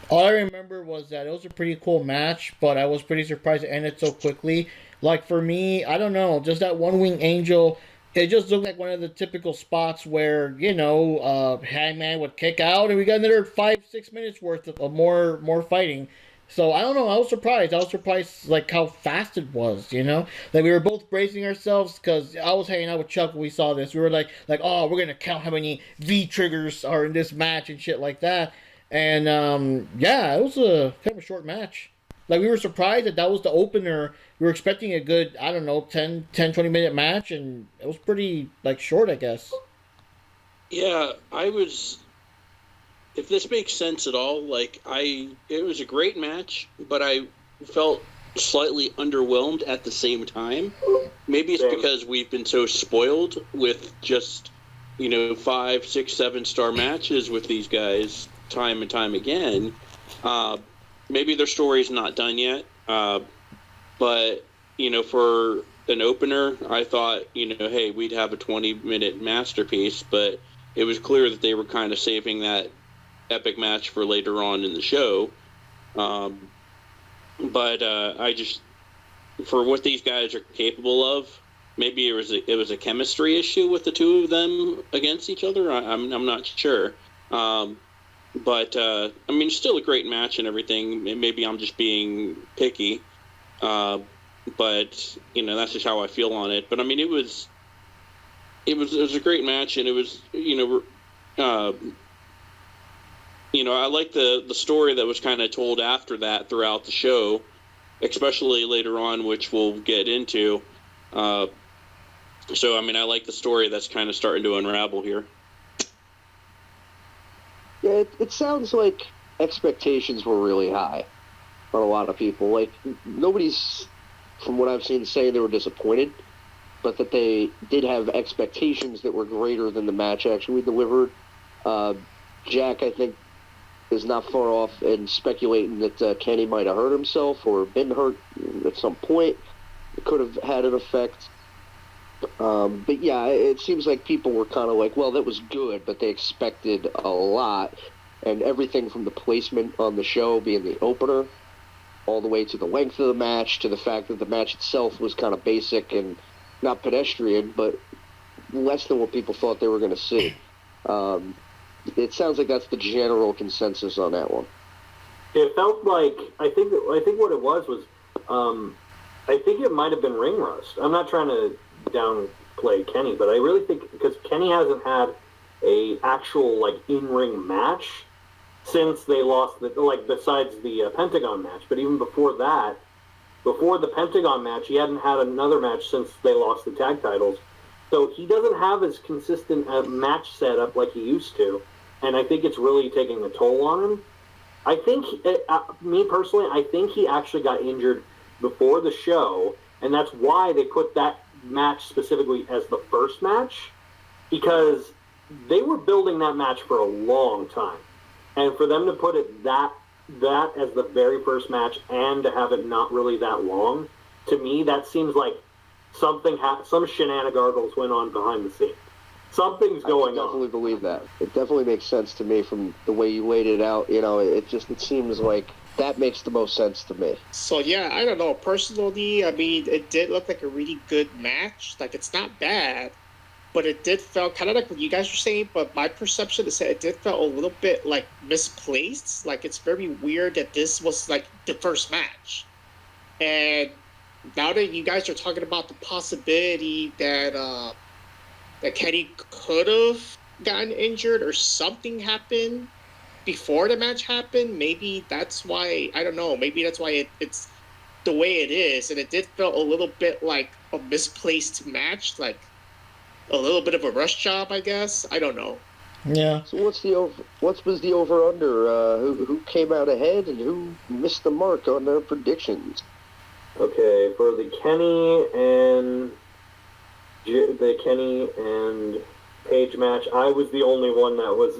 All I remember was that it was a pretty cool match, but I was pretty surprised it ended so quickly. Like, for me, I don't know, just that one-wing angel, it just looked like one of the typical spots where, Hangman would kick out, and we got another 5-6 minutes worth of more fighting. So, I don't know, I was surprised. Like, how fast it was, Like, we were both bracing ourselves, because I was hanging out with Chuck when we saw this. We were like, oh, we're going to count how many V-triggers are in this match and shit like that. And, it was a kind of a short match. Like, we were surprised that was the opener. We were expecting a good, 20-minute match, and it was pretty, short, I guess. Yeah, if this makes sense at all, it was a great match, but I felt slightly underwhelmed at the same time. Maybe it's because we've been so spoiled with just, 5, 6, 7-star matches with these guys time and time again. Maybe their story's not done yet, but for an opener, I thought hey, we'd have a 20-minute masterpiece, but it was clear that they were kind of saving that epic match for later on in the show. But I just, for what these guys are capable of, maybe it was a chemistry issue with the two of them against each other. I'm not sure. But still a great match and everything. Maybe I'm just being picky, but that's just how I feel on it. But it was a great match, and it was I like the story that was kind of told after that throughout the show, especially later on, which we'll get into. So I like the story that's kind of starting to unravel here. Yeah, it sounds like expectations were really high on a lot of people. Like, nobody's, from what I've seen, saying they were disappointed, but that they did have expectations that were greater than the match actually delivered. Jack, I think, is not far off in speculating that Kenny might have hurt himself or been hurt at some point. It could have had an effect. But yeah, it seems like people were kind of like, well, that was good, but they expected a lot. And everything from the placement on the show being the opener, all the way to the length of the match, to the fact that the match itself was kind of basic and not pedestrian, but less than what people thought they were going to see. It sounds like that's the general consensus on that one. It felt like, I think what it was, I think it might have been ring rust. I'm not trying to downplay Kenny, but I really think, because Kenny hasn't had a actual in-ring match since they lost besides the Pentagon match. But even before that, before the Pentagon match, he hadn't had another match since they lost the tag titles. So he doesn't have as consistent a match setup like he used to, and I think it's really taking a toll on him. I think, me personally, I think he actually got injured before the show, and that's why they put that match specifically as the first match, because they were building that match for a long time, and for them to put it that as the very first match and to have it not really that long, to me that seems like some shenanigans went on behind the scenes. Something's going on. I definitely believe that. It definitely makes sense to me from the way you laid it out. It seems like that makes the most sense to me. So yeah, I don't know. Personally, it did look like a really good match. It's not bad, but it did feel kind of like what you guys were saying. But my perception is that it did feel a little bit misplaced. It's very weird that this was the first match. And now that you guys are talking about the possibility that that Kenny could have gotten injured or something happened before the match happened, maybe that's why, I don't know, maybe that's why it's the way it is. And it did feel a little bit like a misplaced match, a little bit of a rush job, I guess. I don't know. Yeah. So what was the over-under? Who came out ahead and who missed the mark on their predictions? Okay, for the Kenny and Paige match. I was the only one that was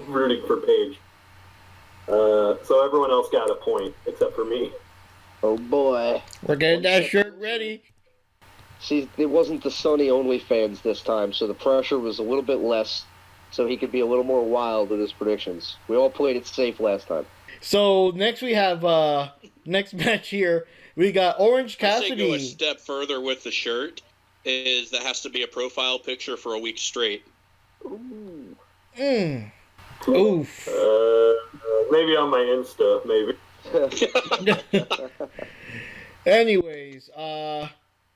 rooting for Paige. So everyone else got a point except for me. Oh boy. We're getting that shirt ready. See, it wasn't the Sonny OnlyFans this time, so the pressure was a little bit less, so he could be a little more wild with his predictions. We all played it safe last time. So next we have next match here. We got Orange I'd say go a Cassidy. step further with the shirt. Is that has to be a profile picture for a week straight. Ooh. Oof. Maybe on my Insta, maybe. Anyways,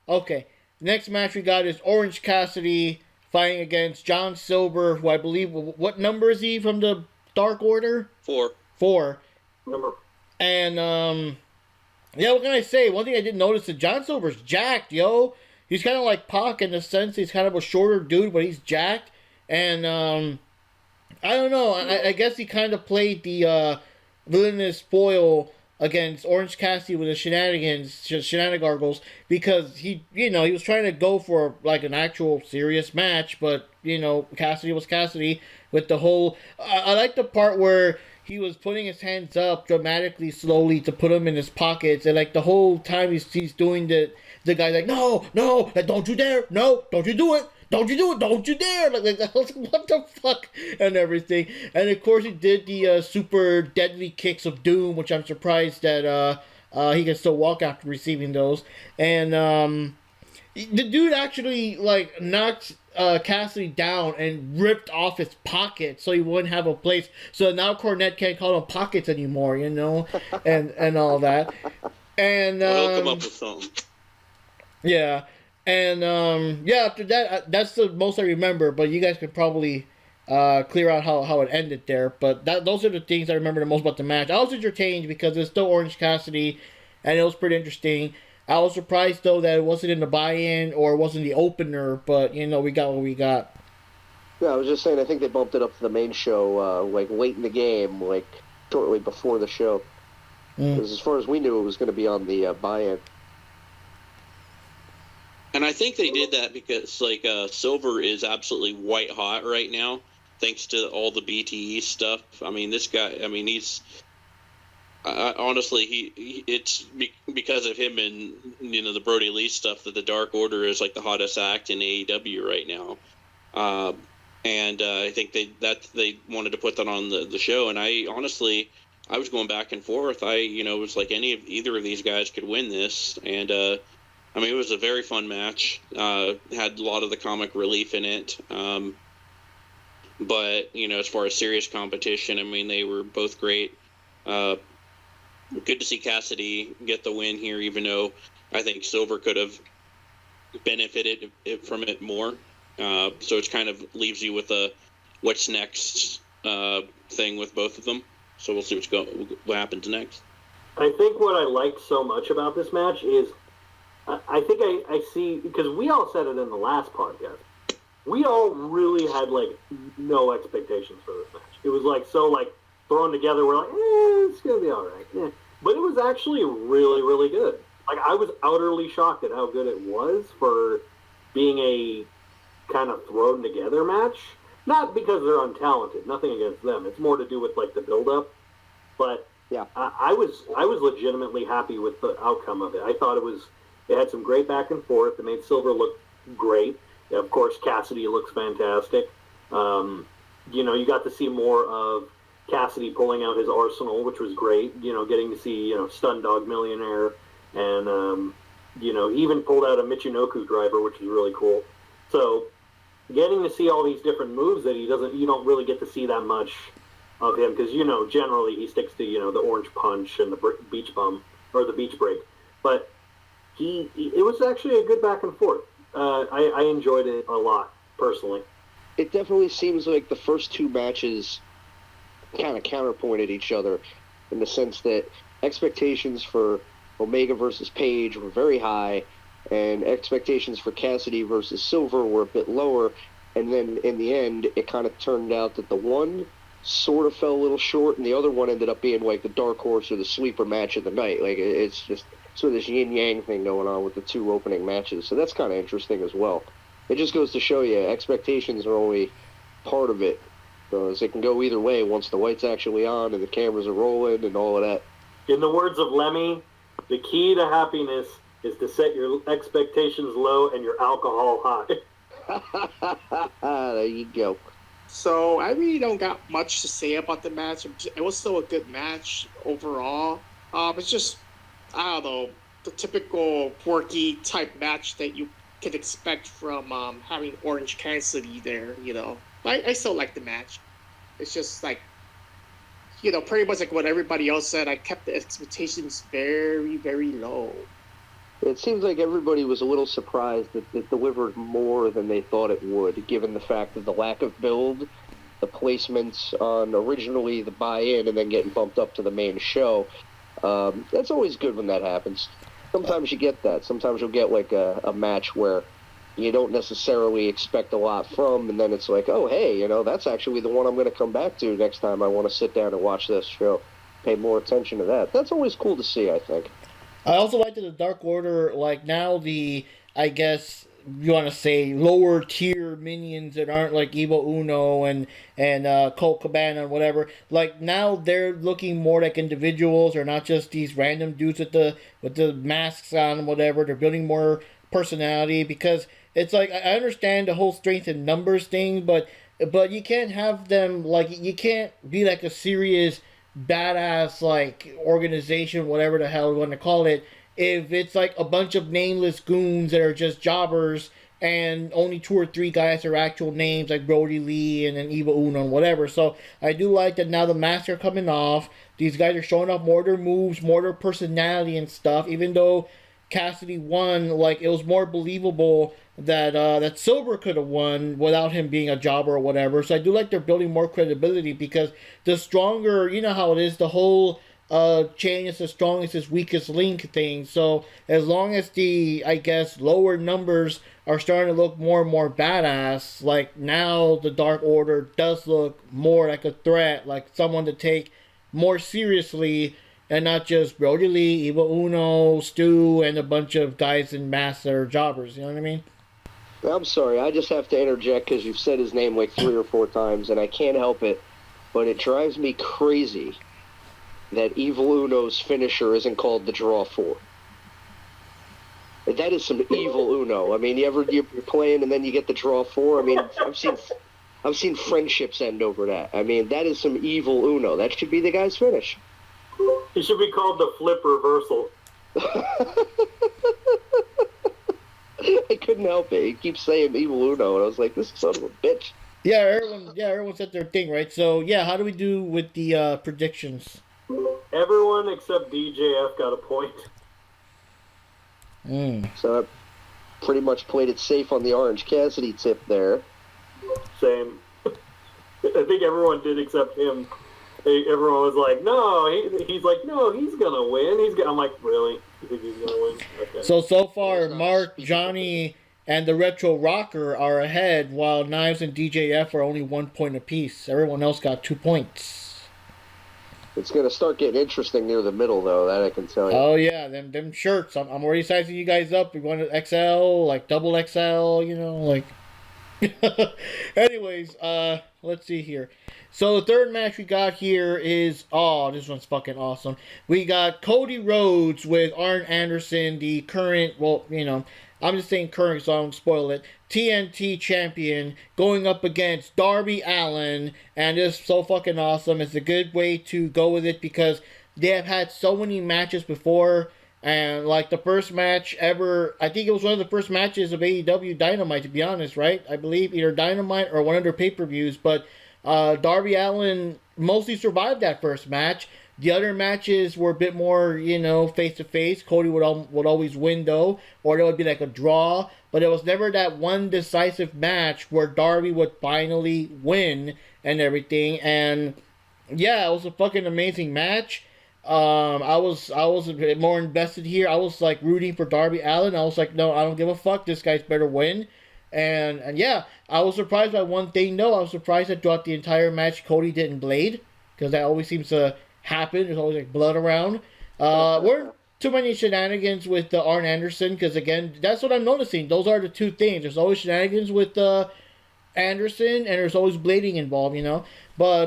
okay. Next match we got is Orange Cassidy fighting against John Silver, who I believe, what number is he from the Dark Order? 4. 4. Number. And, yeah, what can I say? One thing I didn't notice is John Silver's jacked, yo. He's kind of like Pac in the sense he's kind of a shorter dude, but he's jacked. And, I don't know. I guess he kind of played the villainous foil against Orange Cassidy with the shenanigans, because he was trying to go for like an actual serious match, but Cassidy was Cassidy with the whole. I like the part where he was putting his hands up dramatically, slowly to put them in his pockets, and like the whole time he's doing the guy's like, no, don't you dare, no, don't you do it. Don't you do it! Don't you dare! Like what the fuck and everything. And of course, he did the super deadly kicks of doom, which I'm surprised that he can still walk after receiving those. And the dude actually like knocked Cassidy down and ripped off his pockets so he wouldn't have a place. So now Cornette can't call him pockets anymore, and all that. And He'll come up with something. Yeah. And, after that, that's the most I remember, but you guys could probably clear out how it ended there. But those are the things I remember the most about the match. I was entertained because it's still Orange Cassidy, and it was pretty interesting. I was surprised, though, that it wasn't in the buy-in or it wasn't the opener, but, we got what we got. Yeah, I was just saying, I think they bumped it up to the main show, like, late in the game, like, shortly before the show. Because as far as we knew, it was going to be on the buy-in. And I think they did that because, like, Silver is absolutely white hot right now, thanks to all the BTE stuff. I mean, this guy, he's... honestly, it's because of him and, the Brody Lee stuff that the Dark Order is, like, the hottest act in AEW right now. I think they wanted to put that on the show. And I was going back and forth. It was like either of these guys could win this. And, it was a very fun match. Had a lot of the comic relief in it. But, as far as serious competition, they were both great. Good to see Cassidy get the win here, even though I think Silver could have benefited from it more. So it kind of leaves you with a what's next thing with both of them. So we'll see what happens next. I think what I liked so much about this match is I think I see, because we all said it in the last podcast, we all really had, like, no expectations for this match. It was, like, so, like, thrown together, we're like, it's going to be all right. Yeah. But it was actually really, really good. Like, I was utterly shocked at how good it was for being a kind of thrown together match. Not because they're untalented, nothing against them. It's more to do with, like, the build-up. But yeah, I was legitimately happy with the outcome of it. I thought it had some great back and forth. It made Silver look great. Of course, Cassidy looks fantastic. You got to see more of Cassidy pulling out his arsenal, which was great. Getting to see, Stun Dog Millionaire, and, he even pulled out a Michinoku driver, which is really cool. So, getting to see all these different moves that you don't really get to see that much of him, because, generally he sticks to, the orange punch and the beach bum, or the beach break. But it was actually a good back and forth. I enjoyed it a lot, personally. It definitely seems like the first two matches kind of counterpointed each other in the sense that expectations for Omega versus Page were very high, and expectations for Cassidy versus Silver were a bit lower. And then in the end, it kind of turned out that the one sort of fell a little short, and the other one ended up being like the dark horse or the sleeper match of the night. Like, it's just sort of this yin-yang thing going on with the two opening matches. So that's kind of interesting as well. It just goes to show you expectations are only part of it. Because it can go either way once the light's actually on and the cameras are rolling and all of that. In the words of Lemmy, the key to happiness is to set your expectations low and your alcohol high. There you go. So I really don't got much to say about the match. It was still a good match overall. It's just, I don't know, the typical quirky type match that you could expect from having Orange Cassidy there, you know. I still like the match. It's just like, you know, pretty much like what everybody else said. I kept the expectations very, very low. It seems like everybody was a little surprised that it delivered more than they thought it would, given the fact of the lack of build, the placements on originally the buy-in and then getting bumped up to the main show. That's always good when that happens. Sometimes you get that. Sometimes you'll get like a match where you don't necessarily expect a lot from, and then it's like, oh, hey, you know, that's actually the one I'm going to come back to next time I want to sit down and watch this show. Pay more attention to that. That's always cool to see, I think. I also like that the Dark Order, like now I guess you want to say lower tier minions that aren't like Evil Uno and Colt Cabana and whatever. Like now they're looking more like individuals, or not just these random dudes with the masks on and whatever. They're building more personality, because it's like, I understand the whole strength in numbers thing, but you can't have them, like, you can't be like a serious badass like organization, whatever the hell you want to call it, if it's like a bunch of nameless goons that are just jobbers and only 2 or 3 guys are actual names, like Brody Lee and then Evil Uno and whatever. So I do like that now the masks are coming off. These guys are showing off more of their moves, more of their personality and stuff. Even though Cassidy won, like, it was more believable that Silver could have won without him being a jobber or whatever. So I do like they're building more credibility, because the stronger, you know how it is, the whole chain is as strong as its weakest link thing. So as long as the, I guess, lower numbers are starting to look more and more badass, like now the Dark Order does look more like a threat, like someone to take more seriously, and not just Brody Lee, Evil Uno, Stu, and a bunch of guys in masks that are jobbers. You know what I mean? I'm sorry, I just have to interject because you've said his name like 3 or 4 times, and I can't help it, but it drives me crazy that Evil Uno's finisher isn't called the Draw 4. That is some Evil Uno. I mean, you're playing and then you get the Draw 4. I mean, I've seen friendships end over that. I mean, that is some Evil Uno. That should be the guy's finish. He should be called the Flip Reversal. I couldn't help it. He keeps saying Evil Uno, and I was like, this son of a bitch. Yeah, everyone said their thing, right? So, yeah, how do we do with the predictions? Everyone except DJF got a point. So I pretty much played it safe on the Orange Cassidy tip there. Same. I think everyone did except him. Everyone was like, no, he's like, no, he's going to win. I'm like, really? You think he's going to win? Okay. So far, Mark, Johnny, and the Retro Rocker are ahead, while Knives and DJF are only 1 point apiece. Everyone else got 2 points. It's going to start getting interesting near the middle, though, that I can tell you. Oh, yeah, them shirts. I'm already sizing you guys up. We want an XL, like double XL, you know, like... Anyways, let's see here. So the third match we got here is, this one's fucking awesome. We got Cody Rhodes with Arn Anderson, the current, well, you know, I'm just saying current so I don't spoil it, TNT champion, going up against Darby Allin, and it's so fucking awesome. It's a good way to go with it, because they have had so many matches before. And, like, the first match ever, I think it was one of the first matches of AEW Dynamite, to be honest, right? I believe either Dynamite or one of their pay-per-views. But Darby Allin mostly survived that first match. The other matches were a bit more, you know, face-to-face. Cody would always win, though. Or there would be, like, a draw. But it was never that one decisive match where Darby would finally win and everything. And, yeah, it was a fucking amazing match. I was a bit more invested here. I was like rooting for Darby Allin. I was like, no, I don't give a fuck. This guy's better win. And yeah, I was surprised by one thing though. I was surprised that throughout the entire match, Cody didn't blade, because that always seems to happen. There's always like blood around. Weren't too many shenanigans with Arn Anderson, because again, that's what I'm noticing. Those are the two things. There's always shenanigans with Anderson, and there's always blading involved, you know. But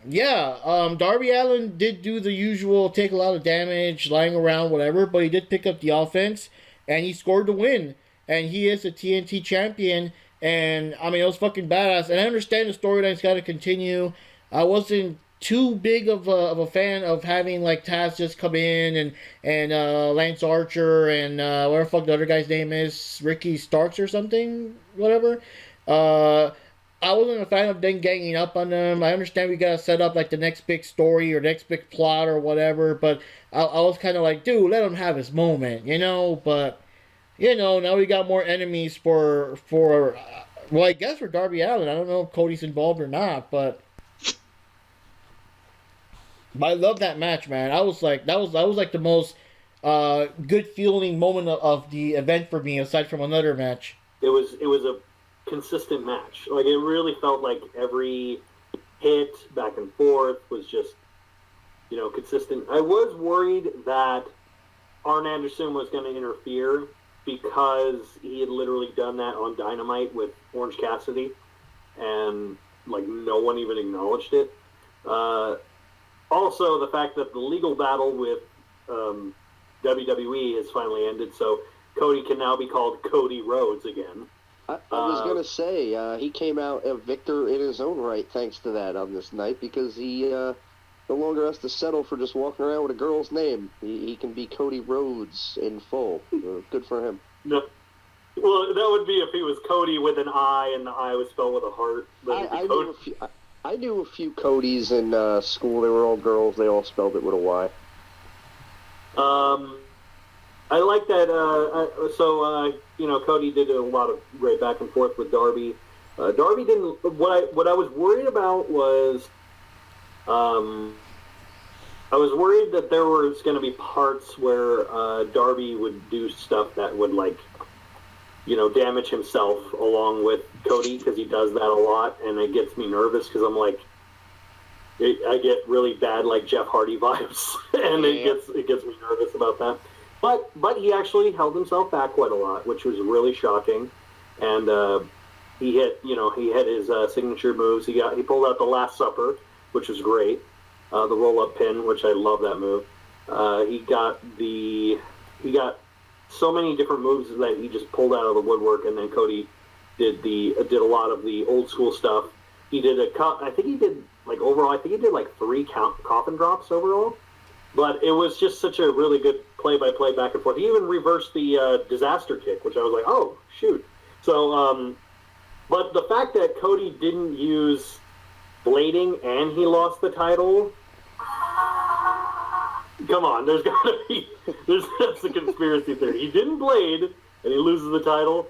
Darby Allin did do the usual, take a lot of damage, lying around, whatever. But he did pick up the offense, and he scored the win. And he is a TNT champion. And I mean, it was fucking badass. And I understand the storyline's got to continue. I wasn't too big of a fan of having like Taz just come in and Lance Archer and whatever the fuck the other guy's name is, Ricky Starks or something, whatever. I wasn't a fan of them ganging up on them. I understand we gotta set up like the next big story or next big plot or whatever, but I was kind of like, dude, let him have his moment, you know. But you know, now we got more enemies for well, I guess for Darby Allin. I don't know if Cody's involved or not, but I love that match, man. I was like, that was like the most good feeling moment of the event for me, aside from another match. It was a consistent match. Like, it really felt like every hit back and forth was just, you know, consistent. I was worried that Arn Anderson was going to interfere because he had literally done that on Dynamite with Orange Cassidy, and like no one even acknowledged it. Also, the fact that the legal battle with WWE has finally ended, so Cody can now be called Cody Rhodes again. I was going to say, he came out a victor in his own right thanks to that on this night, because he no longer has to settle for just walking around with a girl's name. He can be Cody Rhodes in full. Good for him. No. Well, that would be if he was Cody with an I and the I was spelled with a heart. I knew a few Codys in school. They were all girls. They all spelled it with a Y. I like that. You know, Cody did a lot of great back and forth with Darby. Darby didn't. What I was worried about was, I was worried that there was going to be parts where Darby would do stuff that would, like, you know, damage himself along with Cody, because he does that a lot, and it gets me nervous because I'm like, I get really bad like Jeff Hardy vibes, and it gets me nervous about that. But he actually held himself back quite a lot, which was really shocking, and he hit his signature moves. He pulled out the Last Supper, which was great, the roll up pin, which I love that move. He got so many different moves that he just pulled out of the woodwork, and then Cody did a lot of the old school stuff. He did I think he did like 3 coffin drops overall, but it was just such a really good play-by-play back and forth. He even reversed the disaster kick, which I was like, oh shoot. So, but the fact that Cody didn't use blading and he lost the title. Come on, that's a conspiracy theory. He didn't blade, and he loses the title.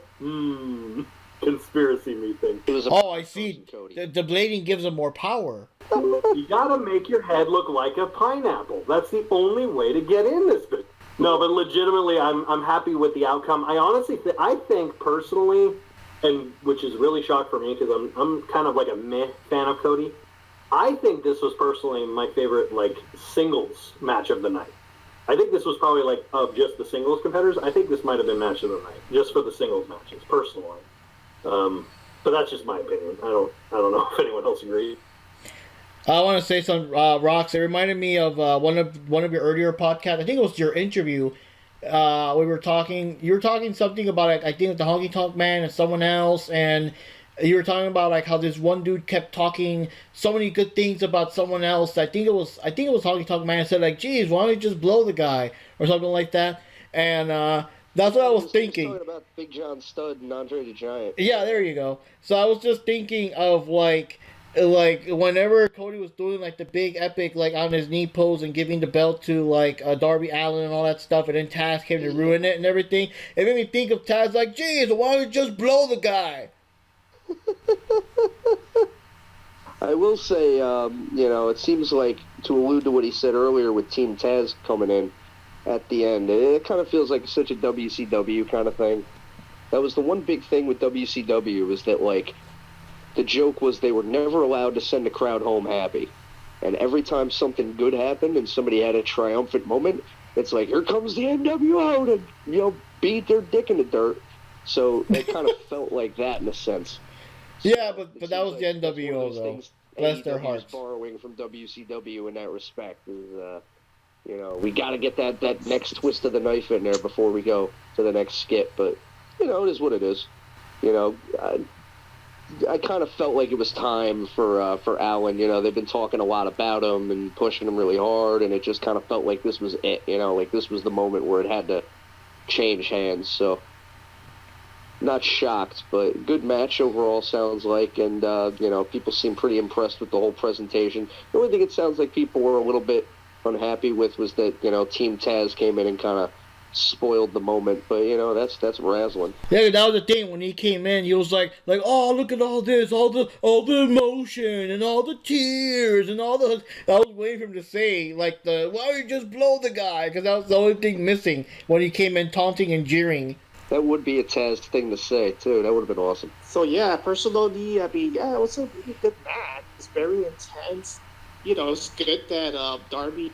Conspiracy me thing. Oh, I see. The blading gives him more power. You gotta make your head look like a pineapple. That's the only way to get in this bit. No, but legitimately, I'm happy with the outcome. I honestly I think personally, and which is really shocked for me because I'm kind of like a meh fan of Cody. I think this was personally my favorite, like, singles match of the night. I think this was probably, like, of just the singles competitors, I think this might have been match of the night, just for the singles matches, personally. But that's just my opinion. I don't know if anyone else agrees. I want to say something, Roxx. It reminded me of one of your earlier podcasts. I think it was your interview. You were talking something about, I think, the Honky Tonk Man and someone else, and you were talking about like how this one dude kept talking so many good things about someone else. I think it was Honky Tonk Man said like, "Geez, why don't you just blow the guy?" or something like that. And that's what I was thinking. Talking about Big John Studd and Andre the Giant. Yeah, there you go. So I was just thinking of like whenever Cody was doing like the big epic like on his knee pose and giving the belt to like Darby Allin and all that stuff, and then Taz came to ruin it and everything. It made me think of Taz like, "Geez, why don't you just blow the guy?" I will say, it seems like, to allude to what he said earlier with Team Taz coming in at the end, it kind of feels like such a WCW kind of thing. That was the one big thing with WCW, is that, like, the joke was they were never allowed to send the crowd home happy. And every time something good happened and somebody had a triumphant moment, it's like, here comes the NWO to, beat their dick in the dirt. So it kind of felt like that in a sense. Yeah, but that was seems the like that's one of NWO those though. things Bless their AEW is hearts. borrowing from WCW in that respect. Is we got to get that next twist of the knife in there before we go to the next skip. But it is what it is. I kind of felt like it was time for Allen. They've been talking a lot about him and pushing him really hard, and it just kind of felt like this was it. Like this was the moment where it had to change hands. So, not shocked, but good match overall sounds like, and people seem pretty impressed with the whole presentation. The only thing it sounds like people were a little bit unhappy with was that Team Taz came in and kind of spoiled the moment, but that's razzling. Yeah, that was the thing. When he came in, he was like, oh, look at all this, all the emotion and all the tears and all the. I was waiting for him to say why don't you just blow the guy? Because that was the only thing missing when he came in taunting and jeering. That would be a Taz thing to say too. That would have been awesome. So yeah, personally, I mean, yeah, it was a really good match. It's very intense. It's good that Darby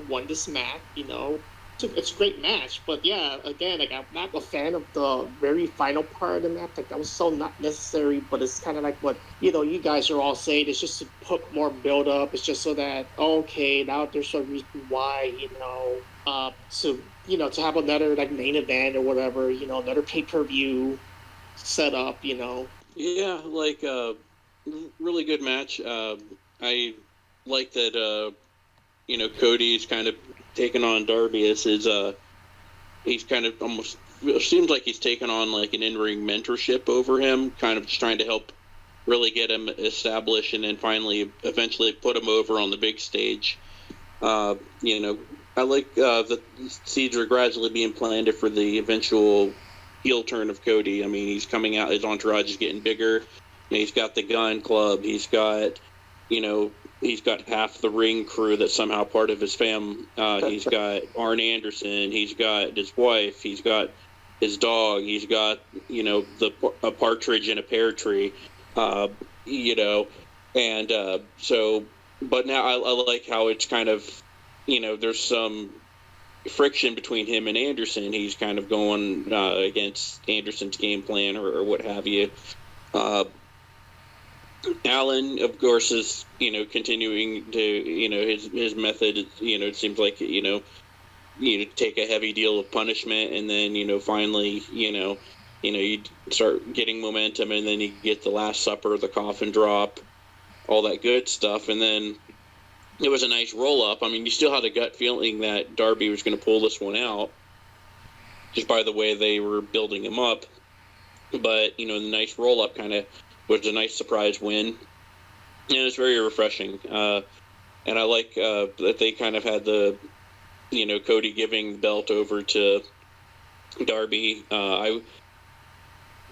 won this match. It's a great match, but yeah, again, I'm not a fan of the very final part of the match. That was so not necessary, but it's kind of like what, you guys are all saying. It's just to put more build up. It's just so that, okay, now there's a reason why, to have another main event or whatever, another pay-per-view set up, Yeah, really good match. I like that, Cody's kind of taking on Darby as his, he's kind of almost, it seems like he's taken on an in-ring mentorship over him, kind of just trying to help really get him established and then finally, eventually put him over on the big stage. I like the seeds are gradually being planted for the eventual heel turn of Cody. I mean, he's coming out, his entourage is getting bigger. He's got the Gun Club, he's got, he's got half the Ring crew that's somehow part of his fam. He's got Arn Anderson. He's got his wife. He's got his dog. He's got, a partridge in a pear tree. But now I like how it's kind of, there's some friction between him and Anderson. He's kind of going against Anderson's game plan or what have you. Allen, of course, is continuing to his method. It seems like take a heavy deal of punishment, and then finally you start getting momentum, and then you get the Last Supper, the coffin drop, all that good stuff, and then it was a nice roll up. I mean, you still had a gut feeling that Darby was going to pull this one out, just by the way they were building him up. But the nice roll up kind of was a nice surprise win, and it's very refreshing. And I like that they kind of had the, Cody giving the belt over to Darby. I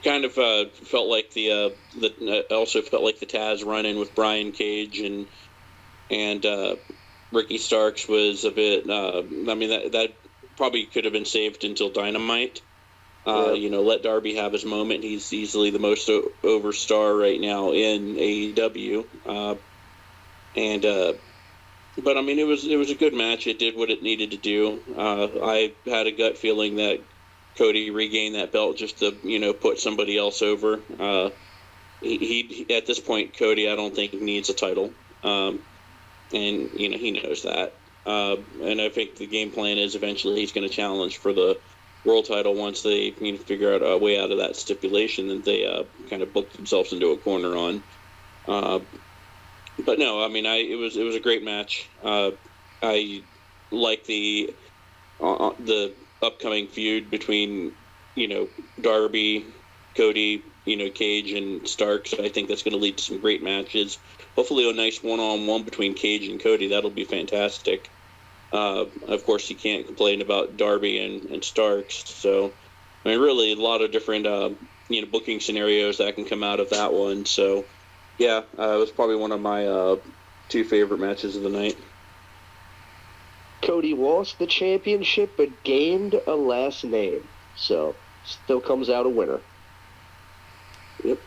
kind of felt like also felt like the Taz run-in with Brian Cage and Ricky Starks was a bit. That probably could have been saved until Dynamite. Let Darby have his moment. He's easily the most over star right now in AEW. But I mean, it was a good match. It did what it needed to do. I had a gut feeling that Cody regained that belt just to put somebody else over. He at this point, Cody, I don't think needs a title, and he knows that. And I think the game plan is eventually he's going to challenge for the world title once they figure out a way out of that stipulation that they kind of booked themselves into a corner on. But no, I mean, it was a great match. I like the upcoming feud between Darby, Cody, Cage and Starks. I think that's going to lead to some great matches. Hopefully, a nice one-on-one between Cage and Cody. That'll be fantastic. Of course, you can't complain about Darby and Starks. So, I mean, really, a lot of different booking scenarios that can come out of that one. So, yeah, it was probably one of my two favorite matches of the night. Cody lost the championship but gained a last name, so still comes out a winner. Yep.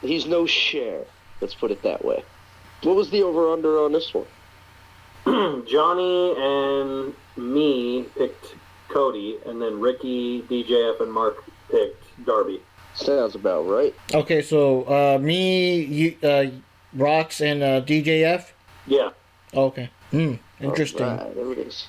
He's no Cher, let's put it that way. What was the over-under on this one? Johnny and me picked Cody, and then Rikki, DJF, and Mark picked Darby. Sounds about right. Okay, so me, you, Roxx, and DJF. Yeah. Okay. Interesting. All right, there it is.